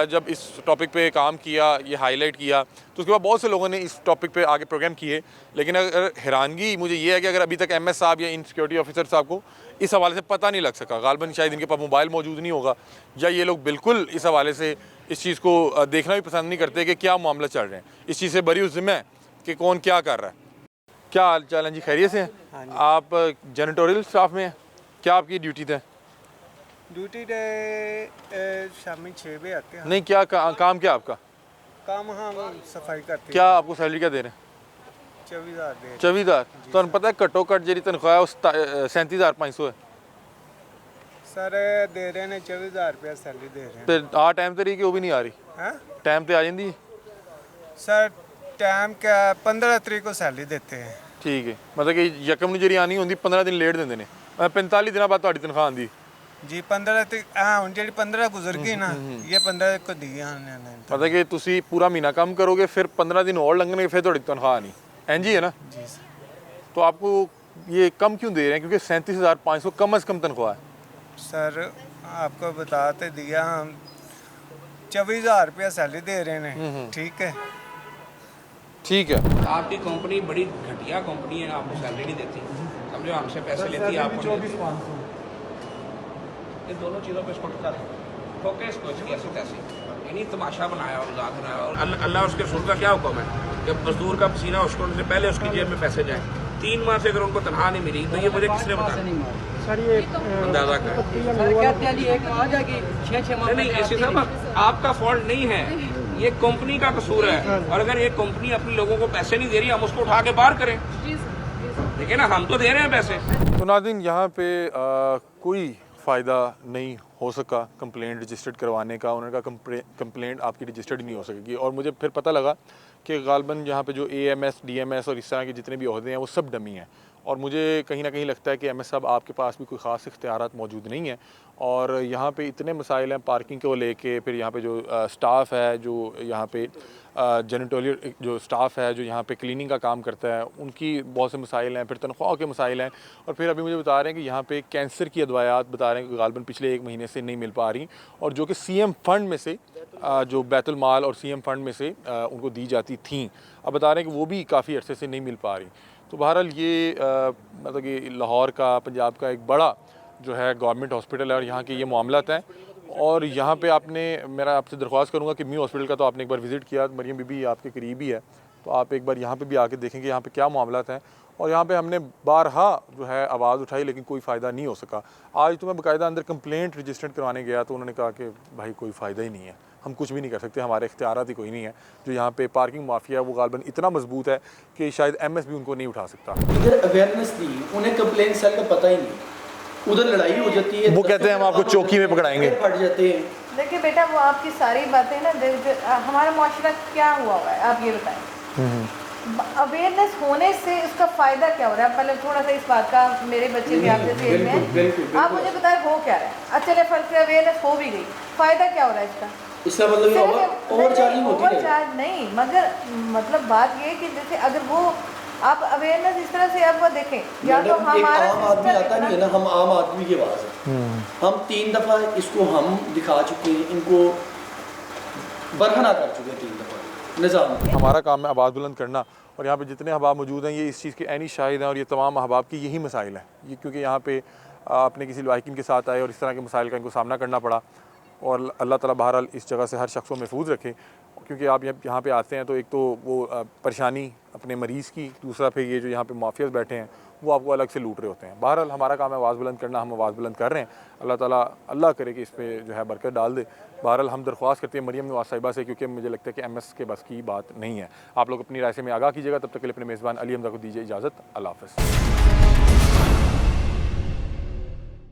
जब इस टॉपिक पे काम किया, ये हाईलाइट किया, तो उसके बाद बहुत से लोगों ने इस टॉपिक पे आगे प्रोग्राम किए। लेकिन अगर हैरानगी मुझे ये है कि अगर अभी तक एमएस साहब या इन सिक्योरिटी ऑफिसर साहब को इस हवाले से पता नहीं लग सका, गालबन शायद इनके पास मोबाइल मौजूद नहीं होगा, या ये लोग बिल्कुल इस हवाले से इस चीज़ को देखना भी पसंद नहीं करते कि क्या मामला चल रहे हैं। इस चीज़ से बरी ज़िम्मा है कि कौन क्या कर रहा है। क्या हाल चाल है जी, खैरियत से हैं? आप जेनिटोरियल स्टाफ में हैं, क्या आपकी ड्यूटी थे? ड्यूटी डे शाम 6 बजे आते हैं। नहीं, क्या काम क्या आपका? काम हम सफाई करते हैं। क्या आपको सैलरी क्या दे रहे हैं? 24,000 दे। 24,000? तो पता है घट्टो घट जी तनख्वाह उस 37,500 है सर, दे रहे हैं 24,000 रुपया सैलरी दे रहे हैं। तो आ टाइम तो रही कि वो भी नहीं आ रही? टाइम पे आ जाती सर टाइम क्या 15 तरीक को सैलरी देते हैं। ठीक है, मतलब कि यकम ਨੂੰ ਜਿਹੜੀ ਆਣੀ ਹੁੰਦੀ 15 दिन लेट ਦਿੰਦੇ ਨੇ, 45 ਦਿਨਾਂ ਬਾਅਦ ਤੁਹਾਡੀ ਤਨਖਾਹ ਆਂਦੀ जी। 15 तक ਹੁਣ ਜਿਹੜੀ 15 गुजर गई ना, ये 15 को दी हमने। मतलब कि ਤੁਸੀਂ पूरा महीना काम करोगे, फिर 15 दिन और लगेंगे, फिर ਤੁਹਾਡੀ तनख्वाह आनी एन जी है ना जी। तो आपको ये कम क्यों दे रहे हैं? क्योंकि 37,500 कम अज़ कम तनख्वाह है। सर आपको बताते दिया, हम 24,000 रुपया सैलरी दे रहे हैं। ठीक है, ठीक है। आपकी कंपनी बड़ी घटिया कंपनी है, आपको सैलरी नहीं देती, समझो हमसे पैसे लेती है आपको। इन दोनों चीज़ों पे इसको ठोके, इसको ऐसे तैसे इन्हीं तमाशा बनाया और मजाक बनाया। और अल्लाह उसके रसूल का क्या हुक्म है कि मजदूर का पसीना उछलने से पहले उसकी जेब में पैसे जाए। 3 माह से अगर उनको तनख्वाह नहीं मिली तो ये मुझे किसने बताया? सर ये अंदाजा कर नहीं, ऐसे साहब आपका फॉल्ट नहीं है, ये कंपनी का कसूर है। और अगर ये कंपनी अपने लोगों को पैसे नहीं दे रही, हम उसको उठा के बाहर करें। देखिए ना, हम तो दे रहे हैं पैसे। तो नाज़रीन, यहाँ पे कोई फ़ायदा नहीं हो सका कंप्लेंट रजिस्टर्ड करवाने का। उन्होंने कहा कंप्लेंट आपकी रजिस्टर्ड ही नहीं हो सकेगी। और मुझे फिर पता लगा कि गालबन यहाँ पे जो AMS, DMS और इस तरह के जितने भी ओहदे हैं वो सब डमी हैं। और मुझे कहीं ना कहीं लगता है कि एमएस साहब आपके पास भी कोई ख़ास इख्तियारात मौजूद नहीं है। और यहाँ पे इतने मसाइल हैं पार्किंग को लेके, फिर यहाँ पे जो स्टाफ है, जो यहाँ पे जेनिटोरियल जो स्टाफ है, जो यहाँ पे क्लीनिंग का काम करता है, उनकी बहुत से मसाइल हैं, फिर तनख्वाह के मसाइल हैं। और फिर अभी मुझे बता रहे हैं कि यहाँ पे कैंसर की अदवायात बता रहे हैं कि गालबन पिछले 1 महीने से नहीं मिल पा रही, और जो कि CM फ़ंड में से जो बैतुल माल और CM फ़ंड में से उनको दी जाती थी, अब बता रहे हैं कि वो भी काफ़ी अरसे से नहीं मिल पा रही। तो बहरहाल ये मतलब कि लाहौर का, पंजाब का एक बड़ा जो है गवर्नमेंट हॉस्पिटल है और यहाँ के ये मामलात हैं। और यहाँ पे मेरा आपसे दरख्वास्त करूँगा कि मी हॉस्पिटल का तो आपने एक बार विज़िट किया, मरियम बीबी आपके करीब ही है, तो आप एक बार यहाँ पे भी आके देखेंगे यहाँ पे क्या मामलात हैं। और यहाँ पे हमने बारहा जो है आवाज़ उठाई, लेकिन कोई फ़ायदा नहीं हो सका। आज तो मैं बाकायदा अंदर कंप्लेंट रजिस्टर्ड करवाने गया तो उन्होंने कहा कि भाई कोई फ़ायदा ही नहीं है, हम कुछ भी नहीं कर सकते, हमारे इख्तियारात ही कोई नहीं है। जो यहाँ पे पार्किंग माफिया है वो गालबन इतना मजबूत है कि शायद MS भी उनको नहीं उठा सकता। इधर अवेयरनेस दी, उन्हें कंप्लेंट सेल का पता ही नहीं, उधर लड़ाई हो जाती है, वो कहते हैं हम आपको चौकी में पकड़ाएंगे, फट जाते हैं। देखिए बेटा, वो आपकी सारी बातें ना, हमारा माशरा क्या हुआ है आप ये बताएं। अवेयरनेस होने से उसका फ़ायदा क्या हो रहा है? पहले थोड़ा सा इस बात का, मेरे बच्चे भी आपसे सेल में हैं, आप मुझे बताएं हो क्या रहा है? अच्छा, चले फर्क से अवेयरनेस हो भी गई, फ़ायदा क्या हो रहा है इसका? इसका मतलब ओवरचार्जिंग होती है। ओवरचार्ज नहीं, मगर मतलब बात ये कि जैसे अगर वो आप अवेयरनेस इस तरह से आप वो देखें, या तो हमारा आम आदमी आता नहीं है ना, हम आम आदमी की आवाज़ है। हम 3 दफ़ा इसको हम दिखा चुके हैं, इनको बरहना कर चुके 3 दफ़ा निज़ाम। हमारा काम है आवाज़ बुलंद करना, और यहाँ पे जितने अहबाब मौजूद हैं ये इस चीज़ के ऐनी शाहिद हैं, और ये तमाम अहबाब की यही मसाइल हैं। ये क्योंकि यहाँ पे अपने किसी लाइकिन के साथ आए और इस तरह के मसाइल का इनको सामना करना पड़ा, और अल्लाह ताला बहरहाल इस जगह से हर शख्स को महफूज रखे। क्योंकि आप यहाँ पे आते हैं तो एक तो वो परेशानी अपने मरीज़ की, दूसरा फिर ये जो यहाँ पे माफियाज बैठे हैं वो आपको अलग से लूट रहे होते हैं। बहरहाल हमारा काम है आवाज़ बुलंद करना, हम आवाज़ बुलंद कर रहे हैं। अल्लाह ताला अल्लाह करे कि इस पर जो है बरकत डाल दे। बहरहाल हम दरख्वास्त करते हैं मरियम नवाज़ साहिबा से, क्योंकि मुझे लगता है कि MS के बस की बात नहीं है। आप लोग अपनी राय से में आगाह कीजिएगा। तब तक के लिए अपने मेज़बान अली हमज़ा को दीजिए इजाज़त। अल्लाह हाफ़िज़।